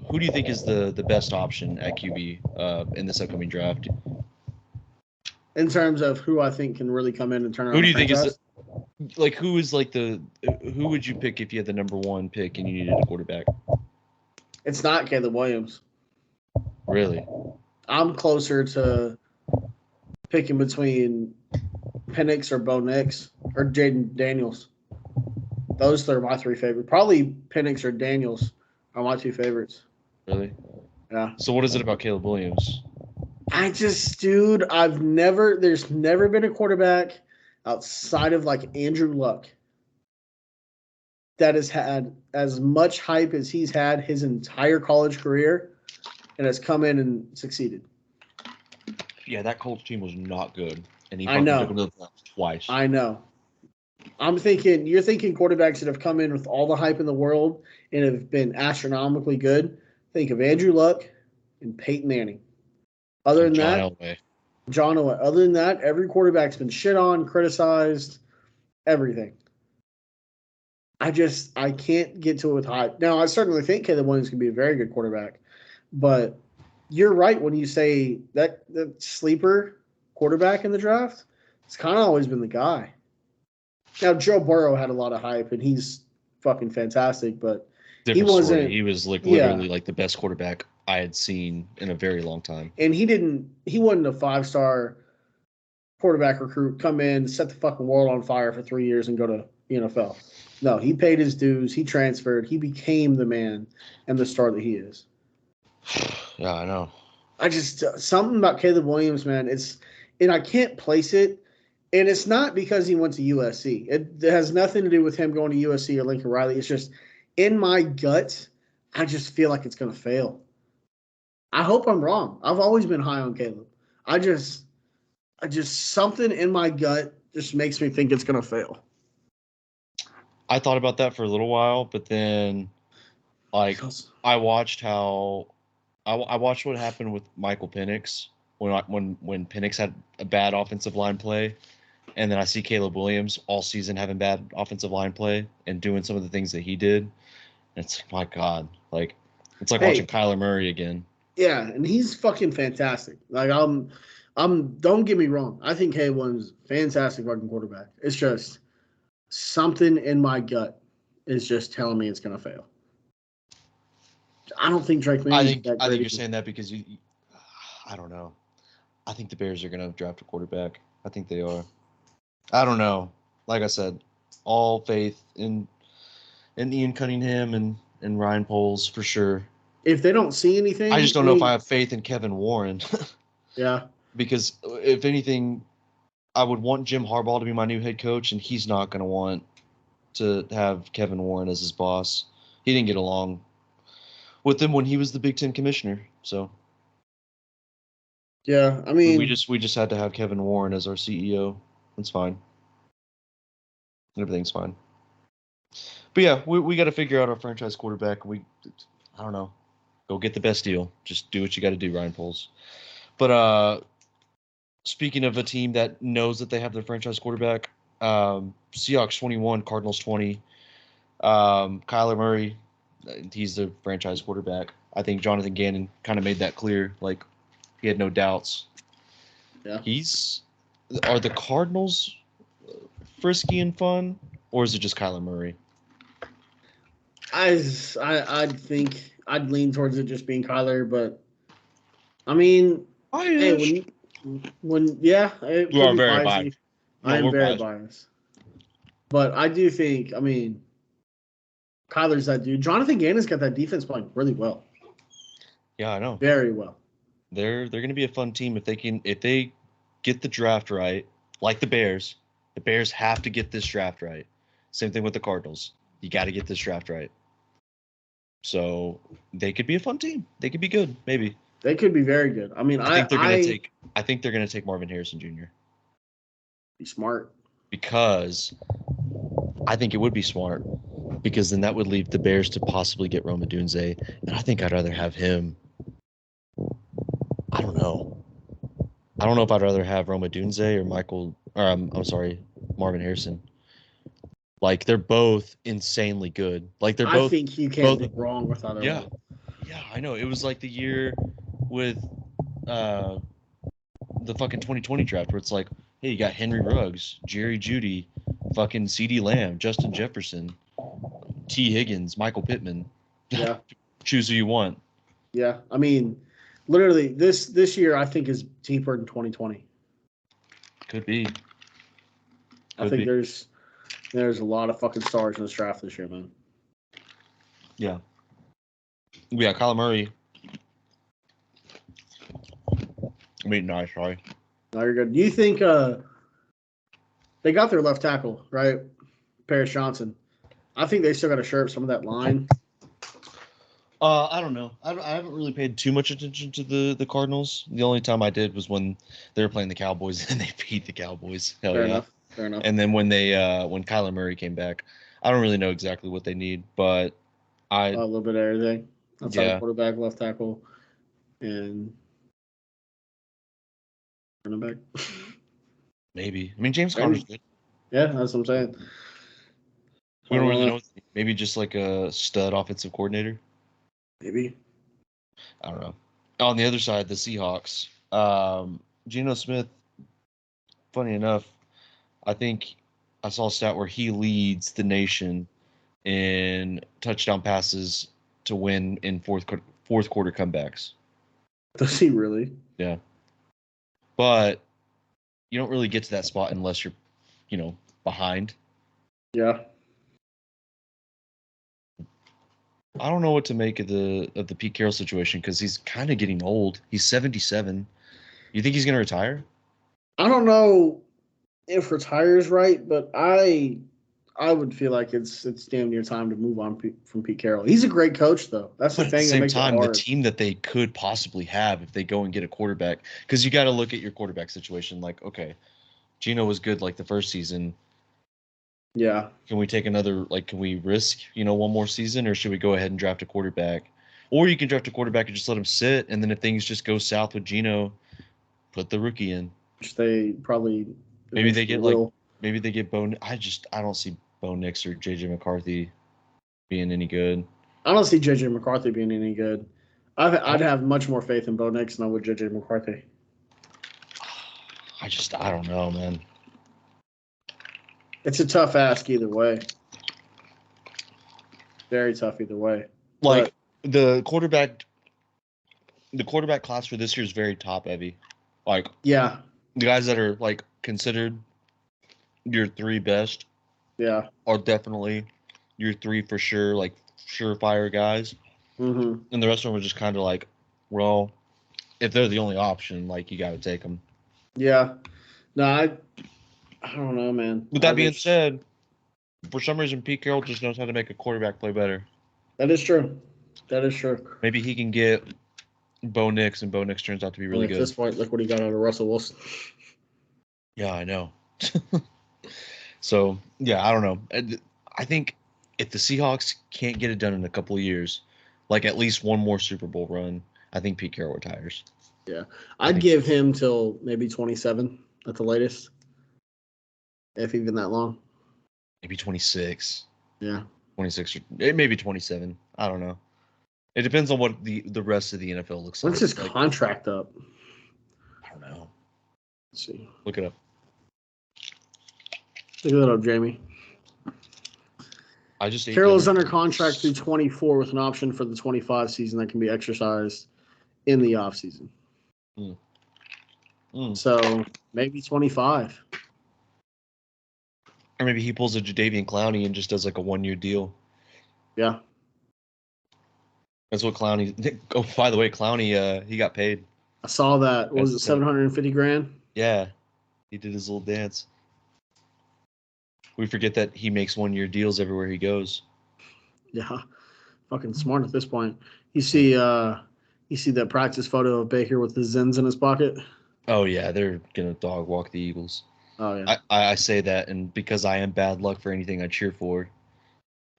who do you think is the best option at QB in this upcoming draft? In terms of who I think can really come in and turn around. Who do you think is who would you pick if you had the number 1 pick and you needed a quarterback? It's not Caleb Williams. Really? I'm closer to picking between Penix or Bo Nix or Jaden Daniels. Those 3 are my 3 favorites. Probably Penix or Daniels are my 2 favorites. Really? Yeah. So what is it about Caleb Williams? There's never been a quarterback outside of like Andrew Luck that has had as much hype as he's had his entire college career and has come in and succeeded. Yeah, that Colts team was not good. And he took him to the playoffs twice. I know. You're thinking quarterbacks that have come in with all the hype in the world and have been astronomically good. Think of Andrew Luck and Peyton Manning. Other than John Elway. Other than that, every quarterback's been shit on, criticized, everything. I can't get to it with hype. Now, I certainly think Caleb Williams can be a very good quarterback. But you're right when you say that the sleeper quarterback in the draft, it's kind of always been the guy. Now, Joe Burrow had a lot of hype, and he's fucking fantastic, but he wasn't. He was literally like the best quarterback I had seen in a very long time. And he wasn't a 5-star quarterback recruit, come in, set the fucking world on fire for 3 years and go to the NFL. No, he paid his dues. He transferred. He became the man and the star that he is. Yeah, I know. Something about Caleb Williams, man. And I can't place it. And it's not because he went to USC. It has nothing to do with him going to USC or Lincoln Riley. It's just in my gut, I just feel like it's going to fail. I hope I'm wrong. I've always been high on Caleb. I just something in my gut just makes me think it's going to fail. I thought about that for a little while, but then like I watched what happened with Michael Penix when Penix had a bad offensive line play, and then I see Caleb Williams all season having bad offensive line play and doing some of the things that he did. And it's like, my God, like it's like watching Kyler Murray again. Yeah, and he's fucking fantastic. Like I'm don't get me wrong. I think Caleb Williams is a fantastic fucking quarterback. It's just something in my gut is just telling me it's gonna fail. I don't think Drake May. I think you're saying that because I don't know. I think the Bears are gonna draft a quarterback. I think they are. I don't know. Like I said, all faith in Ian Cunningham and Ryan Poles for sure. If they don't see anything, I just don't know if I have faith in Kevin Warren. Yeah. Because if anything, I would want Jim Harbaugh to be my new head coach, and he's not going to want to have Kevin Warren as his boss. He didn't get along with him when he was the Big Ten commissioner. So Yeah, I we mean, just had to have Kevin Warren as our CEO. It's fine. Everything's fine. But yeah, we got to figure out our franchise quarterback. I don't know. Go get the best deal. Just do what you got to do, Ryan Poles. But speaking of a team that knows that they have their franchise quarterback, Seahawks 21, Cardinals 20. Kyler Murray, he's the franchise quarterback. I think Jonathan Gannon kind of made that clear. Like, he had no doubts. yeah. Are the Cardinals frisky and fun, or is it just Kyler Murray? I'd think I'd lean towards it just being Kyler, but I mean, hey, when yeah, it You could are be very biased. biased. I No, am we're very biased. biased, but I do think, I mean, Kyler's that dude. Jonathan Gannon's got that defense playing really well, Yeah, I know. very well. They're going to be a fun team if they get the draft right, like the Bears. The Bears have to get this draft right. Same thing with the Cardinals. You got to get this draft right. So they could be a fun team. They could be good, maybe. They could be very good. I mean, I think they're gonna take Marvin Harrison Jr. be smart. Because I think it would be smart, because then that would leave the Bears to possibly get Rome Odunze, and I think I'd rather have him. I don't know. I don't know if I'd rather have Rome Odunze or Marvin Harrison. Like, they're both insanely good. Like, they're I both. think you can't both. go wrong with either Yeah, one. yeah, I know. It was like the year with the fucking 2020 draft where it's like, hey, you got Henry Ruggs, Jerry Jeudy, fucking CeeDee Lamb, Justin Jefferson, T. Higgins, Michael Pittman. Yeah, Choose who you want. yeah. I mean, literally, this year I think is deeper than 2020. Could be. I think there's a lot of fucking stars in this draft this year, man. Yeah. Yeah, Kyler Murray. Nice, sorry. No, you're good. Do you think they got their left tackle, right? Paris Johnson. I think they still got to shore up some of that line. I don't know. I haven't really paid too much attention to the Cardinals. The only time I did was when they were playing the Cowboys and they beat the Cowboys. Hell Fair yeah. enough. Fair enough. And then when Kyler Murray came back, I don't really know exactly what they need, but A little bit of everything. Outside Yeah. of quarterback, left tackle, and running back. maybe. I mean, James Conner's good. Yeah, that's what I'm saying. We don't really know. Maybe just like a stud offensive coordinator. Maybe. I don't know. On the other side, the Seahawks. Geno Smith, funny enough, I think I saw a stat where he leads the nation in touchdown passes to win in fourth quarter comebacks. Does he really? Yeah. But you don't really get to that spot unless you're, behind. Yeah. I don't know what to make of the Pete Carroll situation because he's kind of getting old. He's 77. You think he's going to retire? I don't know if retire is right, but I would feel like it's damn near time to move on from Pete Carroll. He's a great coach, though. That's the But thing at the that same makes it time, hard. the team that they could possibly have if they go and get a quarterback, because you got to look at your quarterback situation. Like, okay, Geno was good like the first season. Yeah. Can we take another? Like, can we risk one more season, or should we go ahead and draft a quarterback? Or you can draft a quarterback and just let him sit, and then if things just go south with Geno, put the rookie in. Which they probably Maybe they get will. maybe they get Bo. I don't see Bo Nix or JJ McCarthy being any good. I don't see JJ McCarthy being any good. I'd have much more faith in Bo Nix than I would JJ McCarthy. I don't know, man. It's a tough ask either way. Very tough either way. Like the quarterback class for this year is very top heavy. Like, yeah, the guys that are like considered your three best, yeah, are definitely your three for sure, like surefire guys. mm-hmm. And the rest of them are just kind of like, well, if they're the only option, like you got to take them. Yeah, No, I don't know, man. With that being said, for some reason, Pete Carroll just knows how to make a quarterback play better. That is true. That is true. Maybe he can get Bo Nix, and Bo Nix turns out to be really good. At this point, look what he got out of Russell Wilson. Yeah, I know. So, yeah, I don't know. I think if the Seahawks can't get it done in a couple of years, like at least one more Super Bowl run, I think Pete Carroll retires. Yeah. I'd give him till maybe 27 at the latest, if even that long. Maybe 26. Yeah. 26 or maybe 27. I don't know. It depends on what the rest of the NFL looks like. When's his contract up? I don't know. Let's see. Look it up. Look that up, Jamie. Carroll is under contract through 24 with an option for the 25 season that can be exercised in the offseason. So maybe 25. Or maybe he pulls a Jadeveon Clowney and just does like a 1-year deal. Yeah. That's what Clowney. Oh, by the way, Clowney, he got paid. I saw that. What was it, $750,000? Yeah, he did his little dance. We forget that he makes 1-year deals everywhere he goes. Yeah, fucking smart at this point. You see that practice photo of Baker with the Zens in his pocket? Oh yeah, they're gonna dog walk the Eagles. Oh yeah. I say that, and because I am bad luck for anything I cheer for,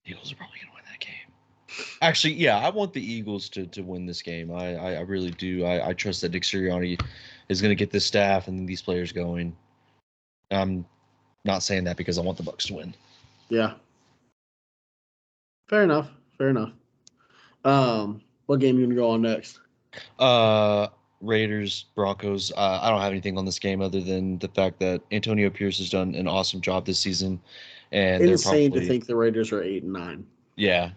the Eagles are probably gonna win that game. Actually, yeah, I want the Eagles to win this game. I really do. I trust that Dick Sirianni is gonna get this staff and these players going. I'm not saying that because I want the Bucs to win. Yeah. Fair enough. What game are you gonna go on next? Raiders, Broncos. I don't have anything on this game other than the fact that Antonio Pierce has done an awesome job this season, and insane to think the Raiders are 8-9. Yeah,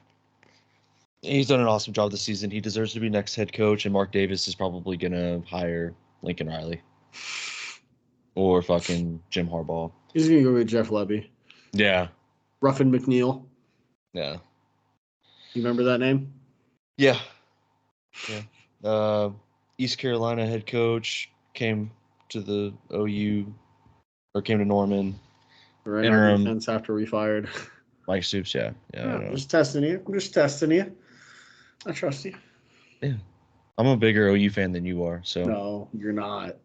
he's done an awesome job this season. He deserves to be next head coach, and Mark Davis is probably gonna hire Lincoln Riley or fucking Jim Harbaugh. He's gonna go with Jeff Levy. Yeah. Ruffin McNeil. Yeah. You remember that name? Yeah. East Carolina head coach came to the OU or came to Norman. Right on defense after we fired Mike Stoops. Yeah. I'm just testing you. I trust you. Yeah. I'm a bigger OU fan than you are. So no, you're not.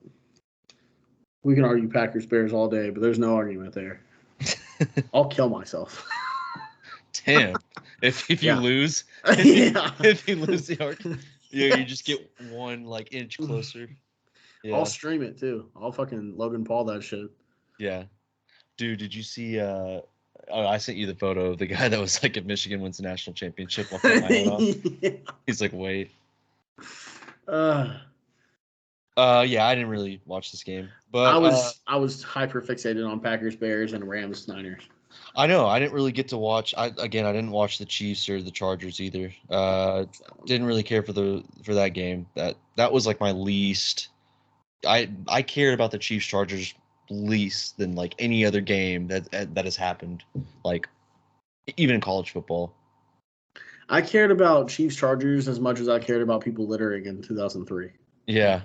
We can argue Packers Bears all day, but there's no argument there. I'll kill myself. Damn. If you lose, yeah. if you lose the argument, you just get one like inch closer. Yeah. I'll stream it too. I'll fucking Logan Paul that shit. Yeah. Dude, did you see I sent you the photo of the guy that was like if Michigan wins the national championship. Yeah. He's like, wait. Yeah, I didn't really watch this game, but I was hyper fixated on Packers, Bears, and Rams, Niners. I know. I didn't really get to watch. I didn't watch the Chiefs or the Chargers either. Didn't really care for that game. That was like my least. I cared about the Chiefs Chargers least than like any other game that has happened, like even in college football. I cared about Chiefs Chargers as much as I cared about people littering in 2003. Yeah.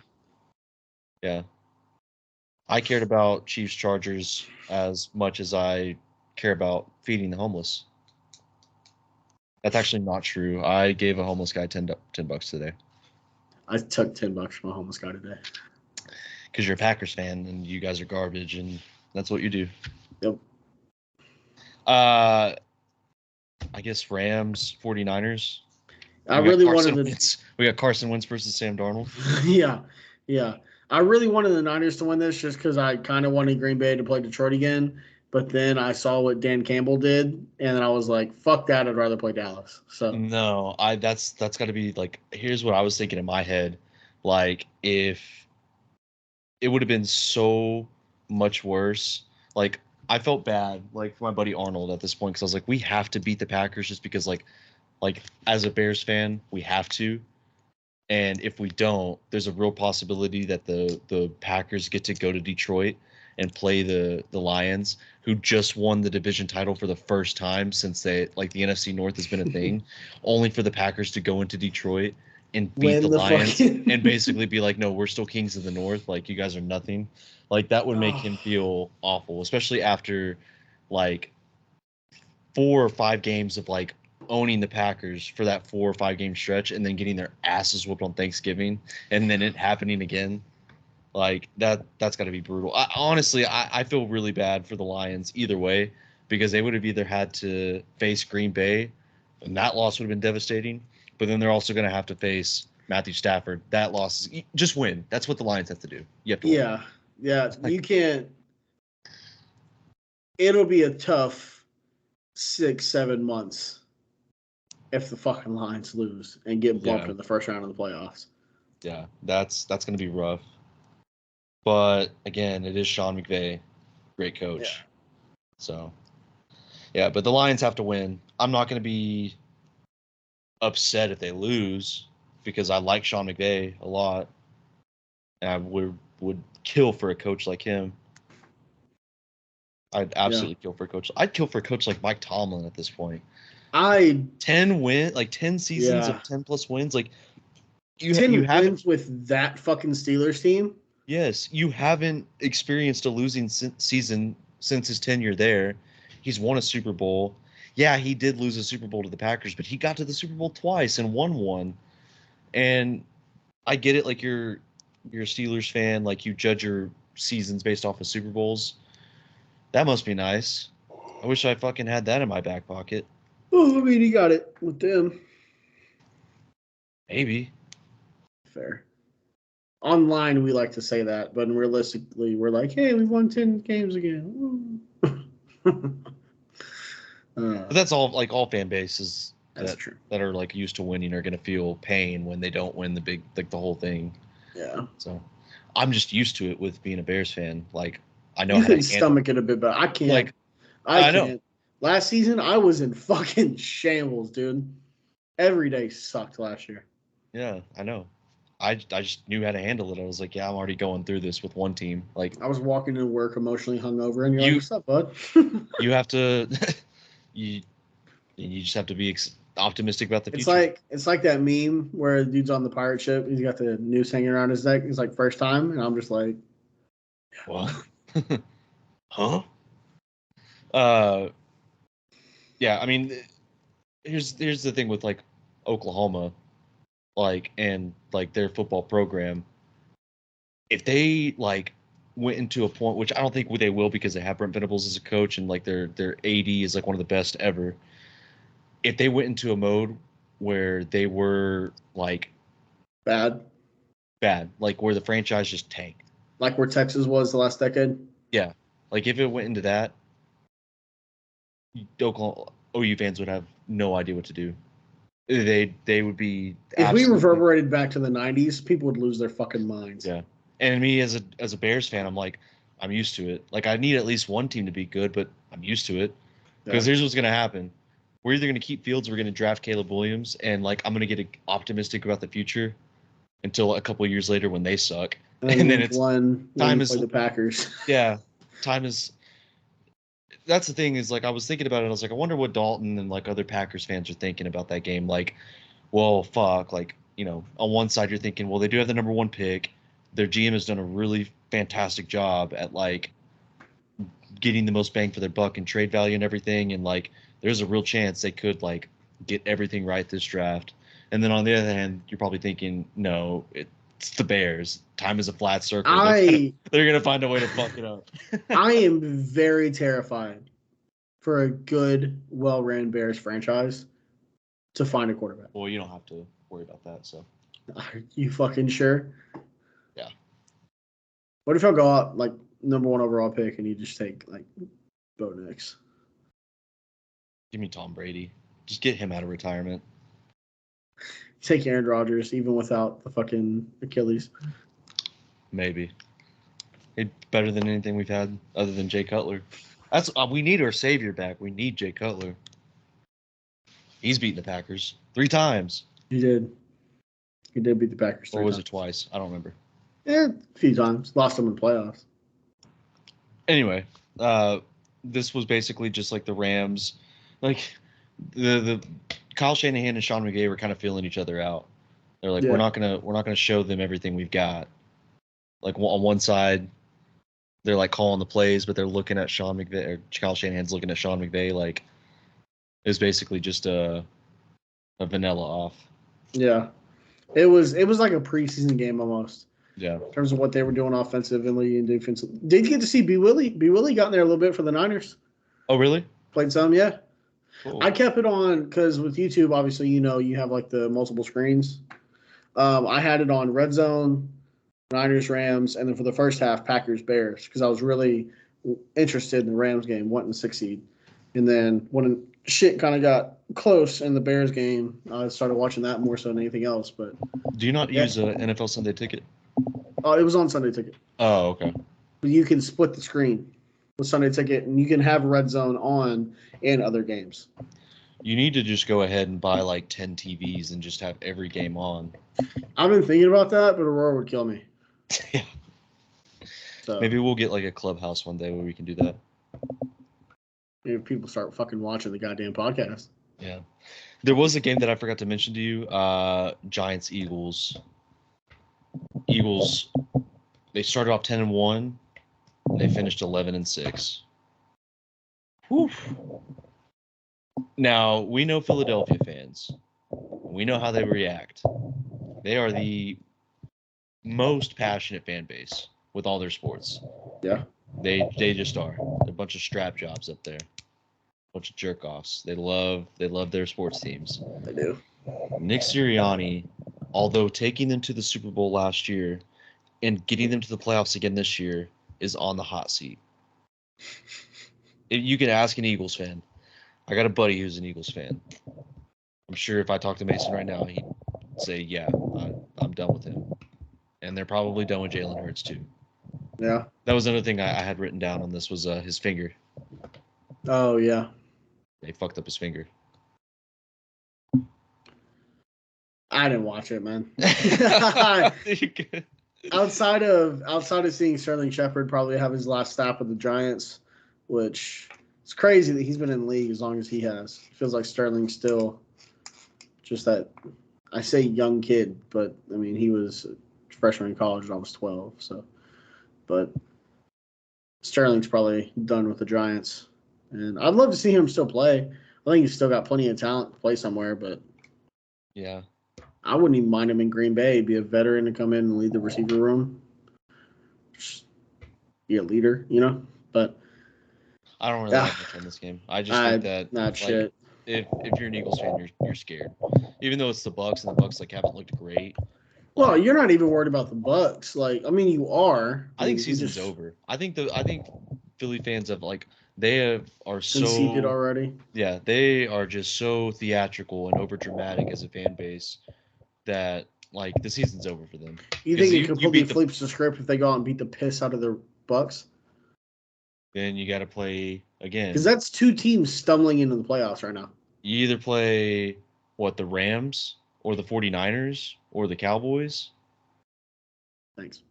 I cared about Chiefs Chargers as much as I care about feeding the homeless. That's actually not true. I gave a homeless guy $10 today. I took $10 from a homeless guy today. Because you're a Packers fan and you guys are garbage, and that's what you do. Yep. I guess Rams, 49ers. I really wanted we got Carson Wentz versus Sam Darnold. Yeah. I really wanted the Niners to win this just because I kind of wanted Green Bay to play Detroit again. But then I saw what Dan Campbell did, and then I was like, fuck that, I'd rather play Dallas. So no, that's got to be like, here's what I was thinking in my head. Like, if it would have been so much worse. Like, I felt bad, like, for my buddy Arnold at this point, because I was like, we have to beat the Packers just because, like as a Bears fan, we have to. And if we don't, there's a real possibility that the Packers get to go to Detroit and play the Lions, who just won the division title for the first time since the NFC North has been a thing, only for the Packers to go into Detroit and beat Win the the Lions fucking- and basically be like, no, we're still kings of the North. Like, you guys are nothing. Like, that would make him feel awful, especially after like 4 or 5 games of like owning the Packers for that 4 or 5 game stretch and then getting their asses whooped on Thanksgiving and then it happening again. Like, that's got to be brutal. Honestly, I feel really bad for the Lions either way, because they would have either had to face Green Bay, and that loss would have been devastating, but then they're also going to have to face Matthew Stafford. That loss is just win. That's what the Lions have to do. You have to win. Yeah. You can't. It'll be a tough 6-7 months if the fucking Lions lose and get bumped in the first round of the playoffs. Yeah, that's going to be rough. But again, it is Sean McVay, great coach. Yeah. So, yeah, but the Lions have to win. I'm not going to be upset if they lose because I like Sean McVay a lot. And I would kill for a coach like him. I'd absolutely kill for a coach. I'd kill for a coach like Mike Tomlin at this point. 10 seasons of 10+ wins. Like, you haven't with that fucking Steelers team. Yes, you haven't experienced a losing season since his tenure there. He's won a Super Bowl. Yeah, he did lose a Super Bowl to the Packers, but he got to the Super Bowl twice and won one. And I get it, like you're a Steelers fan, like you judge your seasons based off of Super Bowls. That must be nice. I wish I fucking had that in my back pocket. Oh, I mean, he got it with them. Maybe. Fair. Online, we like to say that, but realistically, we're like, hey, we won 10 games again. But that's all fan bases that's true. that are like used to winning are going to feel pain when they don't win the whole thing. Yeah. So I'm just used to it with being a Bears fan. Like, I know you how can to stomach it a bit, but I can't. Like, I know. can't. Last season, I was in fucking shambles, dude. Every day sucked last year. Yeah, I know. I just knew how to handle it. I was like, yeah, I'm already going through this with one team. Like, I was walking to work emotionally hungover, and you're like, "What's up, bud?" you have to, you just have to be optimistic about the future. It's like that meme where the dude's on the pirate ship. He's got the noose hanging around his neck. He's like, first time, and I'm just like, what? Huh? Yeah. I mean, here's the thing with like Oklahoma, like, and like their football program. If they like went into a point, which I don't think they will because they have Brent Venables as a coach and like their AD is like one of the best ever. If they went into a mode where they were like bad, like where the franchise just tanked, like where Texas was the last decade. Yeah, like if it went into that, Oklahoma OU fans would have no idea what to do. They would be. If we reverberated back to the '90s, people would lose their fucking minds. Yeah, and me as a Bears fan, I'm like, I'm used to it. Like, I need at least one team to be good, but I'm used to it because here's what's gonna happen: we're either gonna keep Fields, or we're gonna draft Caleb Williams, and like I'm gonna get optimistic about the future until a couple of years later when they suck, and then it's time is the Packers. Yeah, time is. That's the thing is, like, I was thinking about it. I was like, I wonder what Dalton and like other Packers fans are thinking about that game. Like, well, fuck, like, you know, on one side you're thinking, well, they do have the number 1 pick. Their GM has done a really fantastic job at like getting the most bang for their buck and trade value and everything. And like, there's a real chance they could like get everything right this draft. And then on the other hand, you're probably thinking, no, it's the Bears. Time is a flat circle. They're gonna find a way to fuck it up. I am very terrified for a good, well-ran Bears franchise to find a quarterback. Well, you don't have to worry about that. So, are you fucking sure? Yeah. What if y'all go out like number 1 overall pick and you just take like Bo Nix? Give me Tom Brady. Just get him out of retirement. Take Aaron Rodgers, even without the fucking Achilles. Maybe. It's better than anything we've had other than Jay Cutler. That's we need our savior back. We need Jay Cutler. He's beaten the Packers 3 times. He did. He did beat the Packers 3 times. Or was it twice? I don't remember. Yeah, a few times. Lost them in the playoffs. Anyway, this was basically just like the Rams. Like, the Kyle Shanahan and Sean McVay were kind of feeling each other out. They're like, Yeah. we're not gonna show them everything we've got. Like on one side, they're like calling the plays, but they're looking at Sean McVay, or Kyle Shanahan's looking at Sean McVay like it was basically just a vanilla off. Yeah. It was like a preseason game almost. Yeah. In terms of what they were doing offensively and defensively. Did you get to see B. Willie? B. Willie got in there a little bit for the Niners. Oh, really? Played some, yeah. Cool. I kept it on because with YouTube, obviously, you have like the multiple screens. I had it on Red Zone, Niners, Rams, and then for the first half, Packers, Bears, because I was really interested in the Rams game, wanting to succeed. And then when shit kind of got close in the Bears game, I started watching that more so than anything else. But do you not use a NFL Sunday Ticket? Oh, it was on Sunday Ticket. Oh, okay. But you can split the screen with Sunday Ticket, and you can have Red Zone on in other games. You need to just go ahead and buy like 10 TVs and just have every game on. I've been thinking about that, but Aurora would kill me. Yeah. So maybe we'll get like a clubhouse one day where we can do that. maybe people start fucking watching the goddamn podcast. Yeah. There was a game that I forgot to mention to you. Giants Eagles. Eagles. They started off 10-1. And they finished 11-6. Whew. Now we know Philadelphia fans. We know how they react. They are the most passionate fan base with all their sports. Yeah. They just are. They're a bunch of strap jobs up there. A bunch of jerk offs. They love their sports teams. They do. Nick Sirianni, although taking them to the Super Bowl last year and getting them to the playoffs again this year, is on the hot seat. You can ask an Eagles fan. I got a buddy who's an Eagles fan. I'm sure if I talked to Mason right now, he'd say, yeah, I'm done with him. And they're probably done with Jalen Hurts too. Yeah. That was another thing I had written down on this was his finger. Oh, yeah. They fucked up his finger. I didn't watch it, man. outside of seeing Sterling Shepard probably have his last stop with the Giants, which it's crazy that he's been in the league as long as he has. It feels like Sterling's still just that, I say young kid, but I mean he was a freshman in college when I was 12. So, but Sterling's probably done with the Giants, and I'd love to see him still play. I think he's still got plenty of talent to play somewhere, but yeah. I wouldn't even mind him in Green Bay. Be a veteran to come in and lead the receiver room. Just be a leader, But I don't really like much on this game. I just think that not shit. If you're an Eagles fan, you're scared. Even though it's the Bucs and the Bucs haven't looked great. Well, you're not even worried about the Bucs. You are. I think season's over. I think Philly fans are so conceded already. Yeah, they are just so theatrical and over dramatic as a fan base that the season's over for them. You think it completely flips the script if they go out and beat the piss out of the Bucs? Then you got to play again. Because that's two teams stumbling into the playoffs right now. You either play the Rams or the 49ers or the Cowboys. Thanks.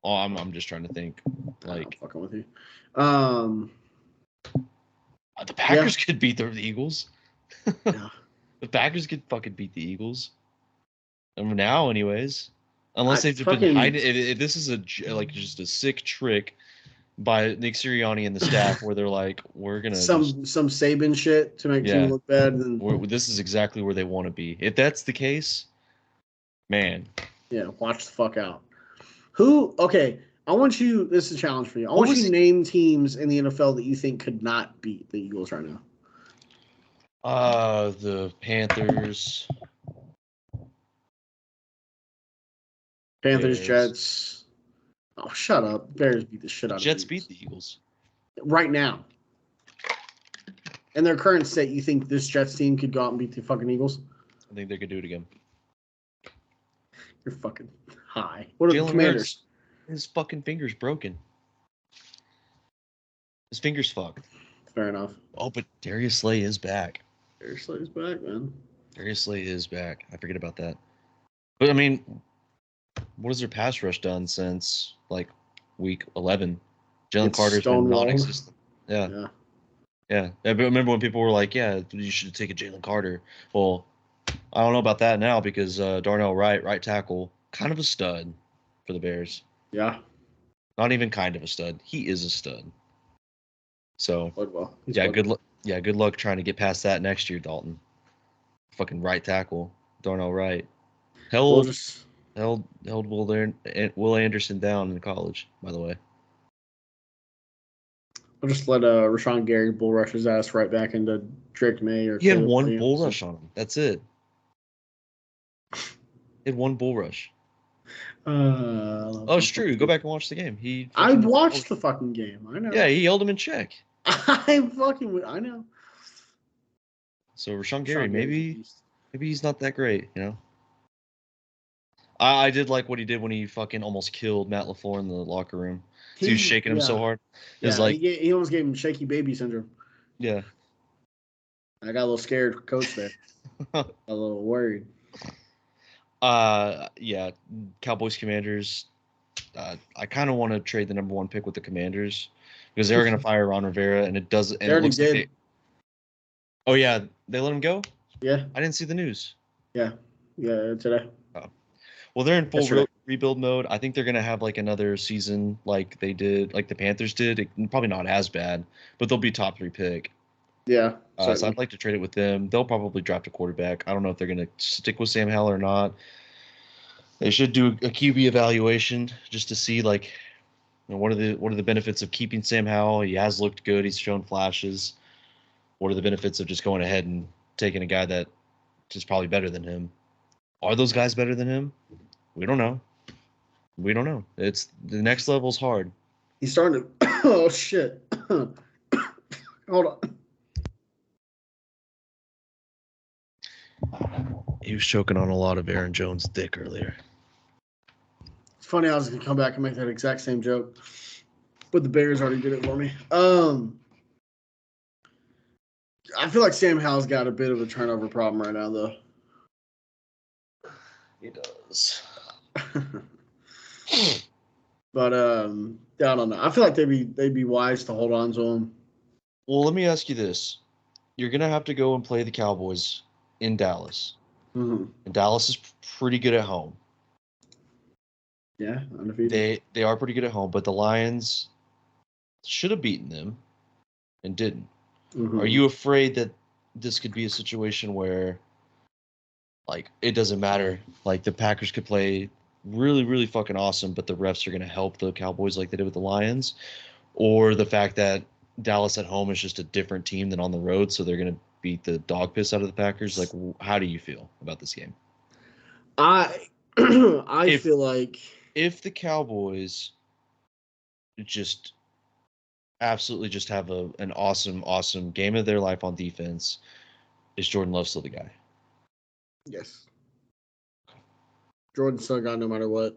Oh, I'm just trying to think. I'm fucking with you. The Packers could beat the Eagles. Yeah. The Packers could fucking beat the Eagles. And now, anyways, unless they've been hiding. If this is just a sick trick by Nick Sirianni and the staff, where they're like, we're gonna some Saban shit to make team look bad. Then this is exactly where they want to be. If that's the case, man. Yeah, watch the fuck out. Okay, I want you. This is a challenge for you. I want you to name teams in the NFL that you think could not beat the Eagles right now. The Panthers. Panthers, Bears. Jets. Oh, shut up. Bears beat the shit out of the Eagles. Jets beat the Eagles. Right now. In their current state, you think this Jets team could go out and beat the fucking Eagles? I think they could do it again. You're fucking high. What are the Commanders? His fucking finger's broken. His finger's fucked. Fair enough. Oh, but Darius Slay is back. Darius Slay is back, man. Darius Slay is back. I forget about that. But, I mean, what has their pass rush done since, week 11? Jalen Carter's been non-existent. Yeah. I remember when people were like, yeah, you should take a Jalen Carter. Well, I don't know about that now because Darnell Wright, right tackle, kind of a stud for the Bears. Yeah. Not even kind of a stud. He is a stud. So Played well. He's yeah, played good well. luck. Yeah, good luck trying to get past that next year, Dalton. Fucking right tackle, Darnell Wright. We'll Held just held Will Anderson down in college, by the way. we'll just let Rashawn Gary bull rush his ass right back into Drake May or He had Caleb one bull Williams. rush on him. That's it. He had one bull ruch. Oh, it's true. Go back and watch the game. I watched the fucking game. I know. Yeah, he held him in check. I know. So Rashawn Gary, maybe Gary's he's not that great, you know. I did like what he did when he fucking almost killed Matt LaFleur in the locker room. He was shaking him so hard. It was like he almost gave him shaky baby syndrome. Yeah. I got a little scared, coach there. A little worried. Yeah, Cowboys Commanders. I kind of want to trade the number 1 pick with the Commanders because they're going to fire Ron Rivera, and it does. And They already did. Like oh yeah, they let him go. Yeah, I didn't see the news. Yeah, today. Oh. Well, they're in full rebuild mode. I think they're going to have like another season like they did, like the Panthers did. Probably not as bad, but they'll be top 3 pick. Yeah. So I'd like to trade it with them. They'll probably draft a quarterback. I don't know if they're going to stick with Sam Howell or not. They should do a QB evaluation just to see like what are the benefits of keeping Sam Howell. He has looked good. He's shown flashes. What are the benefits of just going ahead and taking a guy that is probably better than him? Are those guys better than him? We don't know. It's the next level's hard. He's starting to. Oh shit! Hold on. He was choking on a lot of Aaron Jones' dick earlier. It's funny I was gonna come back and make that exact same joke, but the Bears already did it for me. I feel like Sam Howell's got a bit of a turnover problem right now, though. He does. But I don't know. I feel like they'd be wise to hold on to him. Well, let me ask you this: you're gonna have to go and play the Cowboys in Dallas, Mm-hmm. and Dallas is pretty good at home. Yeah, undefeated. They are pretty good at home, but the Lions should have beaten them and didn't. Mm-hmm. Are you afraid that this could be a situation where, like, it doesn't matter? Like, the Packers could play really, really fucking awesome, but the refs are going to help the Cowboys like they did with the Lions? Or the fact that Dallas at home is just a different team than on the road, so they're going to beat the dog piss out of the Packers? Like, how do you feel about this game? I feel like if the Cowboys just absolutely just have an awesome game of their life on defense, is Jordan Love still the guy? Yes. Jordan's still got no matter what.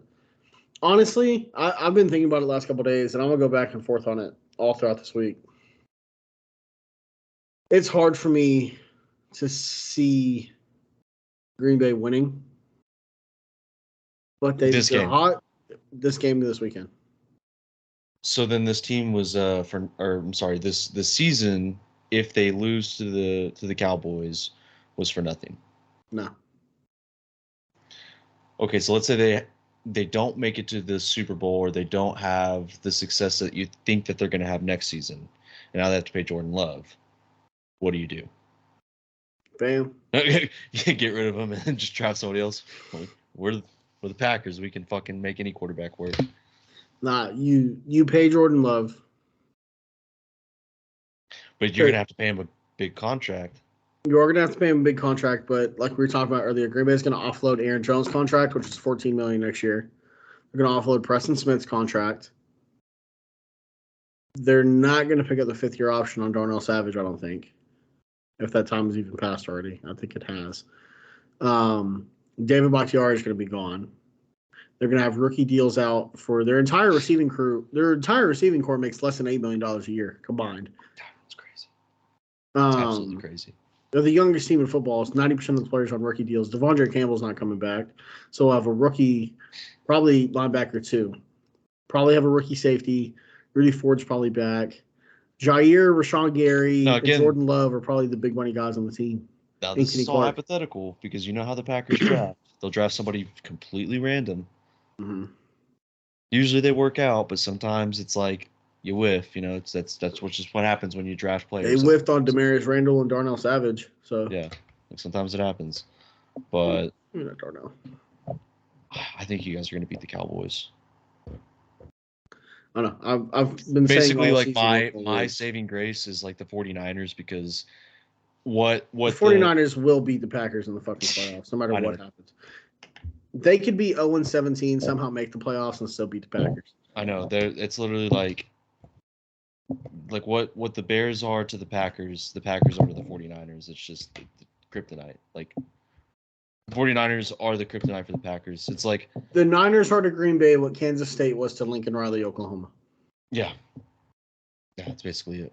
Honestly, I've been thinking about it the last couple of days, and I'm going to go back and forth on it all throughout this week. It's hard for me to see Green Bay winning. But they're hot this weekend. So then this team was this season, if they lose to the Cowboys, was for nothing. No. Okay, so let's say they don't make it to the Super Bowl, or they don't have the success that you think that they're going to have next season, and now they have to pay Jordan Love. What do you do? Bam. Get rid of him and just draft somebody else. We're the Packers. We can fucking make any quarterback work. Nah, you pay Jordan Love. But you're going to have to pay him a big contract. You are going to have to pay him a big contract, but like we were talking about earlier, Green Bay is going to offload Aaron Jones' contract, which is $14 million next year. They're going to offload Preston Smith's contract. They're not going to pick up the 5th-year option on Darnell Savage, I don't think. If that time has even passed already. I think it has. David Bakhtiari is going to be gone. They're going to have rookie deals out for their entire receiving crew. Their entire receiving corps makes less than $8 million a year combined. That's crazy. That's absolutely crazy. They're the youngest team in football. It's 90% of the players on rookie deals. Devondre Campbell's not coming back. So we'll have a rookie, probably linebacker too. Probably have a rookie safety. Rudy Ford's probably back. Jair, Rashawn Gary, and Jordan Love are probably the big money guys on the team. Now and this Kenny is all Clark. hypothetical because you know how the Packers draft. They'll draft somebody completely random. Mm-hmm. Usually they work out, but sometimes it's like you whiff. You know, that's what happens when you draft They players. whiffed on Demarius Randall and Darnell Savage. So Yeah, like sometimes it happens. But not Darnell. I think you guys are going to beat the Cowboys. I don't know. I've been Basically, saying all like season my saving grace is like the 49ers because what the 49ers will beat the Packers in the fucking playoffs, no matter I know. what happens. They could be 0-17, somehow make the playoffs and still beat the Packers. I know. It's literally like what the Bears are to the Packers are to the 49ers. It's just the kryptonite. Like the 49ers are the kryptonite for the Packers. It's like the Niners are to Green Bay what Kansas State was to Lincoln Riley, Oklahoma. Yeah, that's basically it.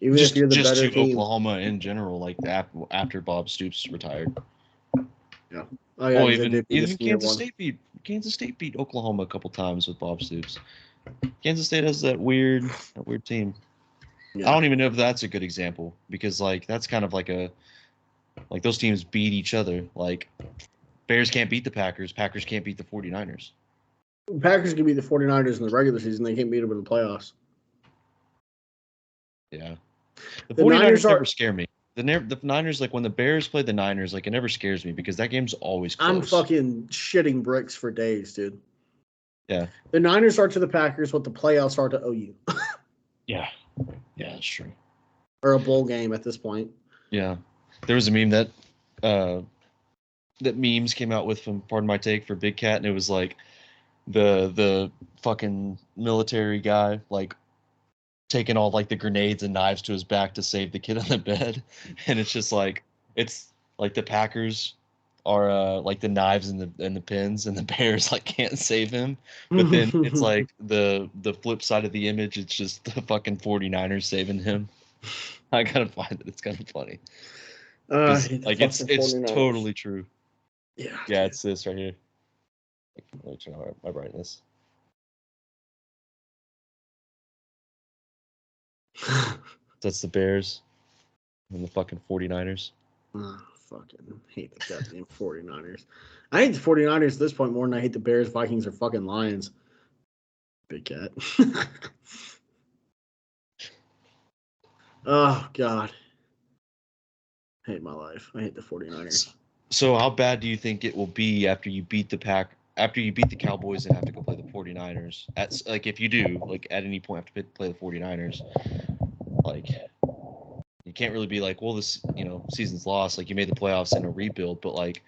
Even if you're the better team. Oklahoma in general, like after Bob Stoops retired. Yeah. Oh, yeah, even Kansas State beat Oklahoma a couple times with Bob Stoops. Kansas State has that weird team. Yeah. I don't even know if that's a good example because like that's kind of like those teams beat each other. Like Bears can't beat the Packers. Packers can't beat the 49ers. Packers can beat the 49ers in the regular season. They can't beat them in the playoffs. Yeah. The 49ers never scare me. The Niners, like when the Bears play the Niners, like it never scares me because that game's always close. I'm fucking shitting bricks for days, dude. Yeah. The Niners are to the Packers what the playoffs are to OU. Yeah. Yeah, that's true. Or a bowl game at this point. Yeah. There was a meme that memes came out with from Pardon My Take for Big Cat, and it was like the fucking military guy like taking all like the grenades and knives to his back to save the kid on the bed, and it's just like it's like the Packers are like the knives and the pins, and the Bears like can't save him, but then it's like the flip side of the image, it's just the fucking 49ers saving him. I gotta find it. It's kind of funny. Like it's 49ers. Totally true. Yeah. Yeah, dude. It's this right here. Let me turn on my brightness. That's the Bears and the fucking 49ers. Oh, fucking hate the goddamn 49ers. I hate the 49ers at this point more than I hate the Bears, Vikings, or fucking Lions. Big Cat. Oh, God. I hate my life. I hate the 49ers. So how bad do you think it will be after you beat the Cowboys and have to go play the 49ers? Like if you do, like at any point have to play the 49ers, like you can't really be like, well, this, season's lost. Like you made the playoffs in a rebuild, but like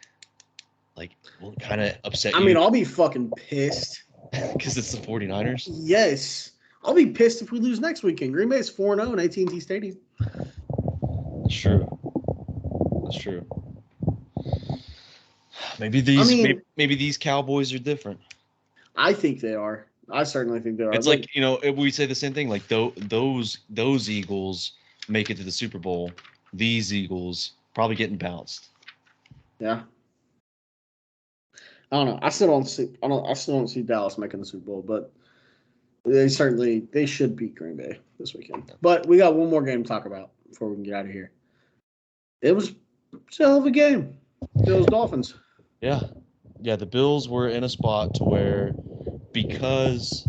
will it kind of upset you? I mean, I'll be fucking pissed. Because it's the 49ers? Yes. I'll be pissed if we lose next weekend. Green Bay's 4-0 in AT&T Stadium. That's true. That's true. Maybe these Cowboys are different. I think they are. I certainly think they are. It's like we say the same thing. Like those Eagles make it to the Super Bowl. These Eagles probably getting bounced. Yeah. I don't know. I still don't see Dallas making the Super Bowl, but they should beat Green Bay this weekend. But we got one more game to talk about before we can get out of here. It was a hell of a game. Bills Dolphins. Yeah. Yeah, the Bills were in a spot to where because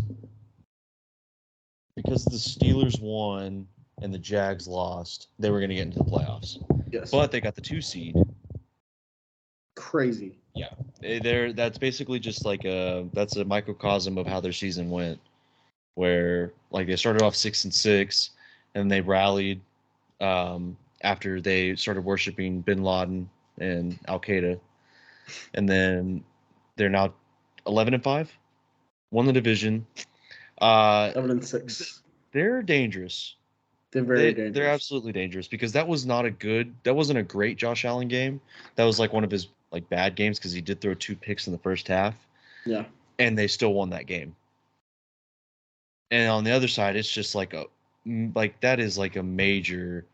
the Steelers won and the Jags lost, they were going to get into the playoffs. Yes. But they got the 2 seed. Crazy. Yeah. That's basically just like that's a microcosm of how their season went, where like they started off 6-6 and they rallied after they started worshiping bin Laden and Al Qaeda, and then they're now 11-5, won the division. 11-6. They're dangerous. They're very dangerous. They're absolutely dangerous because that wasn't a great Josh Allen game. That was like one of his like bad games because he did throw 2 picks in the first half. Yeah. And they still won that game. And on the other side, it's just like that is like a major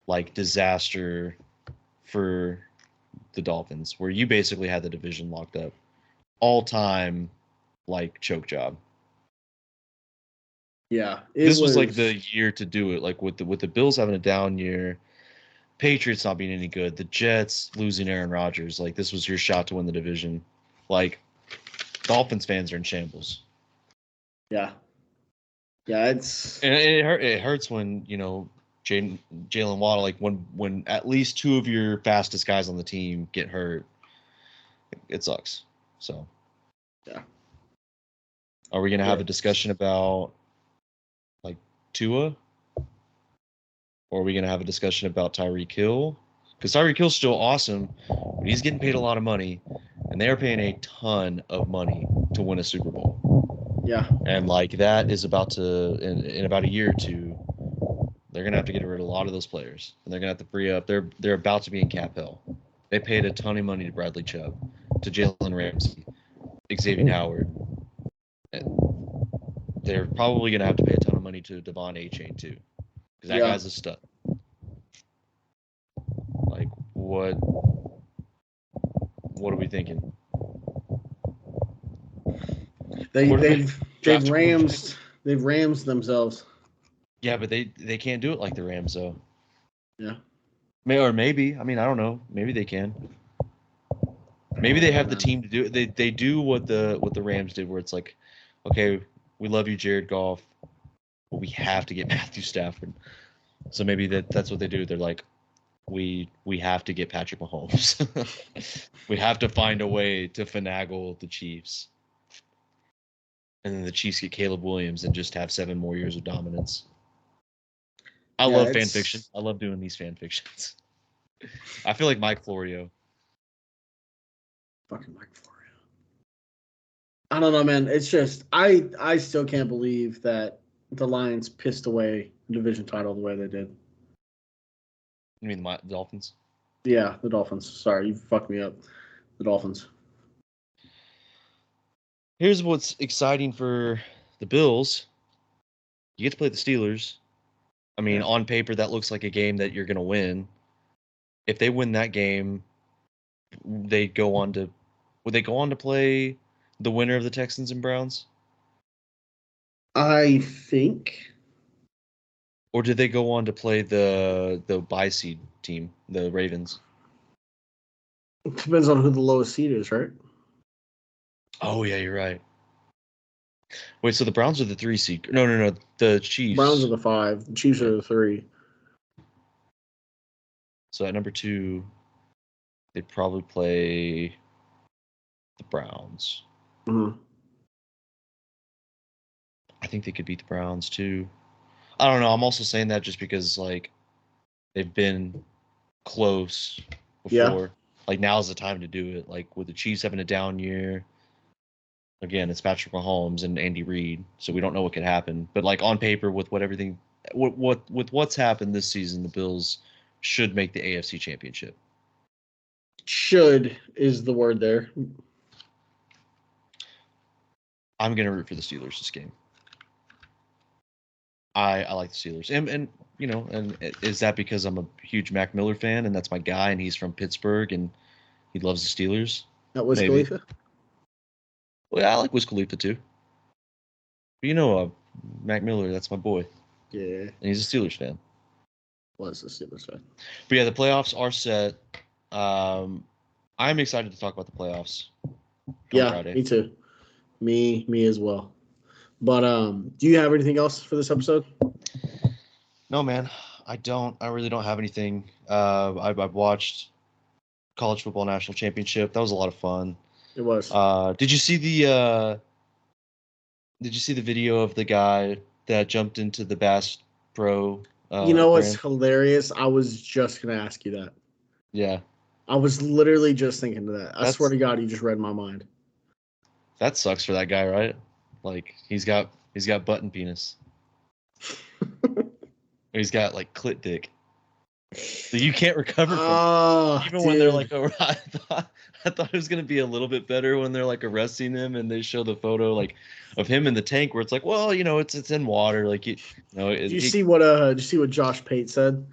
like disaster for the Dolphins, where you basically had the division locked up. All time like choke job. Yeah. This was like the year to do it. Like with the Bills having a down year, Patriots not being any good, the Jets losing Aaron Rodgers. Like, this was your shot to win the division. Like, Dolphins fans are in shambles. Yeah. Yeah, it's And it hurts when, Jalen Waddle, like when at least two of your fastest guys on the team get hurt. It sucks. So, yeah. are we gonna have a discussion about like Tua? Or are we gonna have a discussion about Tyreek Hill? Because Tyreek Hill's still awesome, but he's getting paid a lot of money, and they are paying a ton of money to win a Super Bowl. Yeah. And like that is about to in about a year or two, they're gonna have to get rid of a lot of those players, and they're gonna have to free up. They're about to be in cap hell. They paid a ton of money to Bradley Chubb, to Jalen Ramsey, Xavier Howard. And they're probably gonna have to pay a ton of money to Devon A-Chain too, because that guy's a stud. Like what are we thinking? They've rammed themselves. Yeah, but they can't do it like the Rams though. Yeah. Maybe. I mean, I don't know. Maybe they can. Maybe they have the team to do it. They do what the Rams did, where it's like, okay, we love you, Jared Goff, but we have to get Matthew Stafford. So maybe that's what they do. They're like, we have to get Patrick Mahomes. We have to find a way to finagle the Chiefs. And then the Chiefs get Caleb Williams and just have 7 more years of dominance. I love fan fiction. I love doing these fan fictions. I feel like Mike Florio. Fucking Mike Florio. I don't know, man. It's just I still can't believe that the Lions pissed away the division title the way they did. You mean the Dolphins? Yeah, the Dolphins. Sorry, you fucked me up. The Dolphins. Here's what's exciting for the Bills. You get to play the Steelers. I mean, on paper, that looks like a game that you're going to win. If they win that game, would they go on to play the winner of the Texans and Browns? I think. Or did they go on to play the bye seed team, the Ravens? It depends on who the lowest seed is, right? Oh, yeah, you're right. Wait, so the Browns are the 3 seed? No. The Chiefs. Browns are the 5. The Chiefs are the 3. So at number 2, they'd probably play the Browns. Mm-hmm. I think they could beat the Browns too. I don't know. I'm also saying that just because like they've been close before. Yeah. Like now's the time to do it. Like with the Chiefs having a down year. Again, it's Patrick Mahomes and Andy Reid, so we don't know what could happen. But like on paper, with what's happened this season, the Bills should make the AFC Championship. Should is the word there. I'm gonna root for the Steelers this game. I like the Steelers, and is that because I'm a huge Mac Miller fan and that's my guy and he's from Pittsburgh and he loves the Steelers? That was Khalifa. Well, yeah, I like Wiz Khalifa too. But Mac Miller, that's my boy. Yeah. And he's a Steelers fan. Was a Steelers fan. But yeah, the playoffs are set. I'm excited to talk about the playoffs. Yeah, Friday. Me too. Me as well. But do you have anything else for this episode? No, man. I don't. I really don't have anything. I've watched College Football National Championship. That was a lot of fun. It was. Did you see the video of the guy that jumped into the Bass Pro? What's hilarious? I was just gonna ask you that. Yeah. I was literally just thinking of that. I swear to God, you just read my mind. That sucks for that guy, right? Like he's got button penis. He's got like clit dick. So you can't recover from it. Even when they're like, I thought it was gonna be a little bit better when they're like arresting him and they show the photo like of him in the tank where it's like, well, it's in water. Like did you see what Josh Pate said?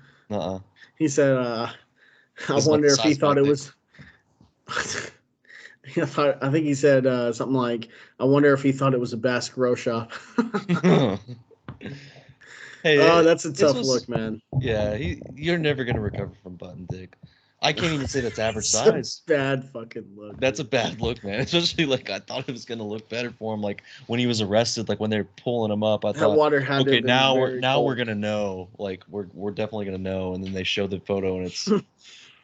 He said, I wonder if he thought it was. I think he said something like, I wonder if he thought it was a Bass Pro Shop. Hey, That's a this tough was look, man. yeah. You're never gonna recover from button dick. I can't even say that's average It's a size. bad fucking look. That's a dude. bad look, man. Especially like I thought it was gonna look better for him. Like when he was arrested, like when they're pulling him up, I That thought, water had to okay, have been now very we're cold. gonna know. Like we're definitely gonna know. And then they show the photo, and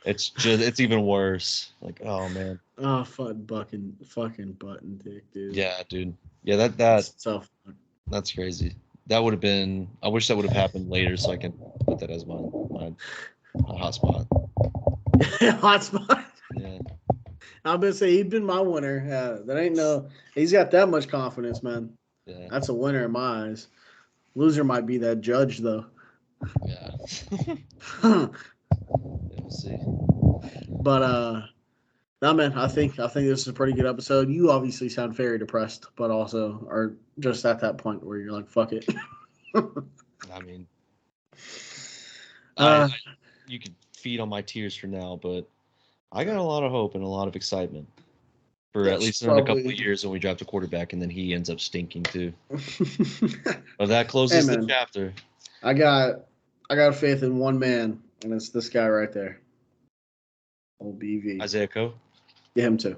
it's even worse. Like oh man, Oh, fucking button dick, dude. yeah, dude, yeah, It's tough. that's crazy. That would have been. I wish that would have happened later, so I can put that as my hotspot. Hotspot. Yeah, I'm gonna say he'd been my winner. That ain't no. He's got that much confidence, man. yeah, That's a winner in my eyes. Loser might be that judge, though. yeah. But Yeah, we'll see. no, man. I think this is a pretty good episode. You obviously sound very depressed, but also are just at that point where you're like, fuck it. I mean, uh, you could feed on my tears for now, but I got a lot of hope and a lot of excitement for at that's least in a couple probably. of years when we draft a quarterback and then he ends up stinking too. But that Hey, closes the man. chapter. I got faith in one man, and it's this guy right there. Old BV. Isaiah Coe. Yeah, him too.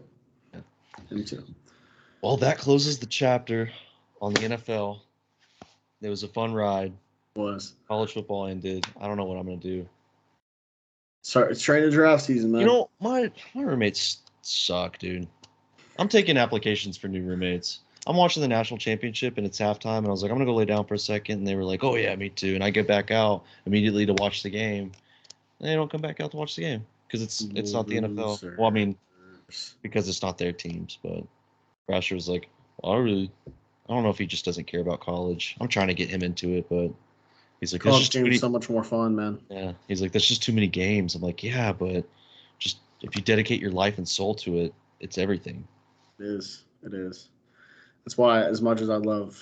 Yeah. Him too. Well, that closes the chapter on the NFL. It was a fun ride. Was. College football ended. I don't know what I'm gonna do. Sorry, it's training draft season, man. You know, my roommates suck, dude. I'm taking applications for new roommates. I'm watching the national championship and it's halftime, and I was like, I'm gonna go lay down for a second, and they were like, oh yeah, me too. And I get back out immediately to watch the game. And they don't come back out to watch the game because it's not the NFL. Well, I mean, because it's not their teams. But Brasher was like, well, I don't know if he just doesn't care about college. I'm trying to get him into it, but he's like, there's College just too game's many. so much more fun, man. Yeah, he's like, there's just too many games. I'm like, yeah, but just if you dedicate your life and soul to it, it's everything. It is. It is. That's why, as much as I love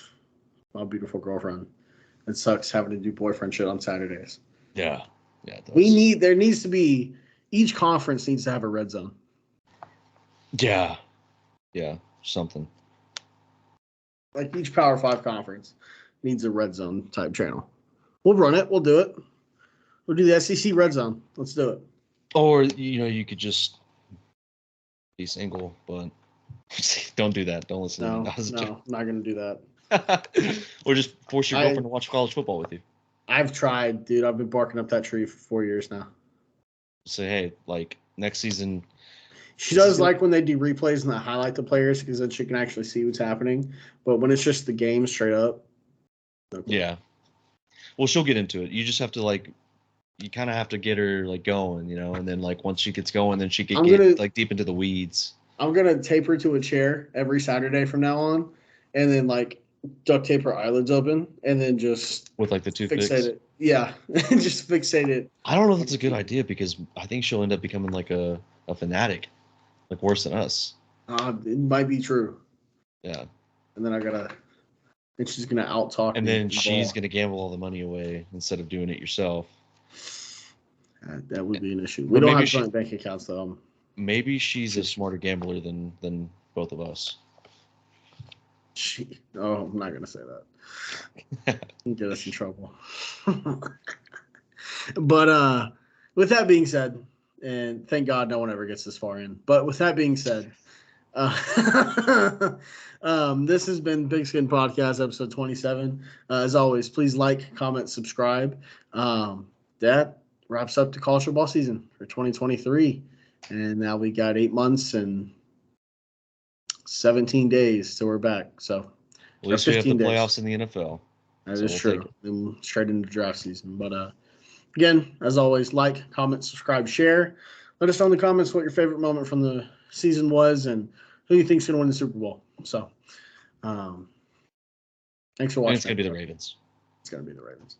my beautiful girlfriend, it sucks having to do boyfriend shit on Saturdays. Yeah, yeah. It does. There needs to be, each conference needs to have a red zone. Yeah, yeah, something. Like each Power 5 conference needs a red zone type channel. We'll run it. We'll do it. We'll do the SEC red zone. Let's do it. Or you could just be single, but don't do that. Don't listen to me. No, not gonna do that. Or just force your girlfriend to watch college football with you. I've tried, dude. I've been barking up that tree for 4 years now. Say, hey, like next season. She does like when they do replays and they highlight the players because then she can actually see what's happening. But when it's just the game straight up, no clue. Yeah. Well, she'll get into it. You just have to you kind of have to get her going, and then once she gets going, then she can get deep into the weeds. I'm gonna tape her to a chair every Saturday from now on, and then duct tape her eyelids open, and then just with the toothpicks. Fixate it. Yeah, just fixate it. I don't know if that's a good idea because I think she'll end up becoming a fanatic, worse than us. It might be true. Yeah. And then and she's gonna out talk. And then she's gonna gamble all the money away instead of doing it yourself. That would be an issue. We don't have joint bank accounts though. Maybe she's a smarter gambler than both of us. I'm not gonna say that. Get us in trouble. But with that being said, and thank God no one ever gets this far in. But with that being said, this has been PigSkin Podcast episode 27. As always, please like, comment, subscribe. That wraps up the college football season for 2023, and now we got 8 months and 17 days till we're back. So at least we have the playoffs in the NFL. That is true. And straight into draft season. But again, as always, like, comment, subscribe, share. Let us know in the comments what your favorite moment from the season was and who you think's going to win the Super Bowl. So, thanks for watching. It's going to be the Ravens. It's going to be the Ravens.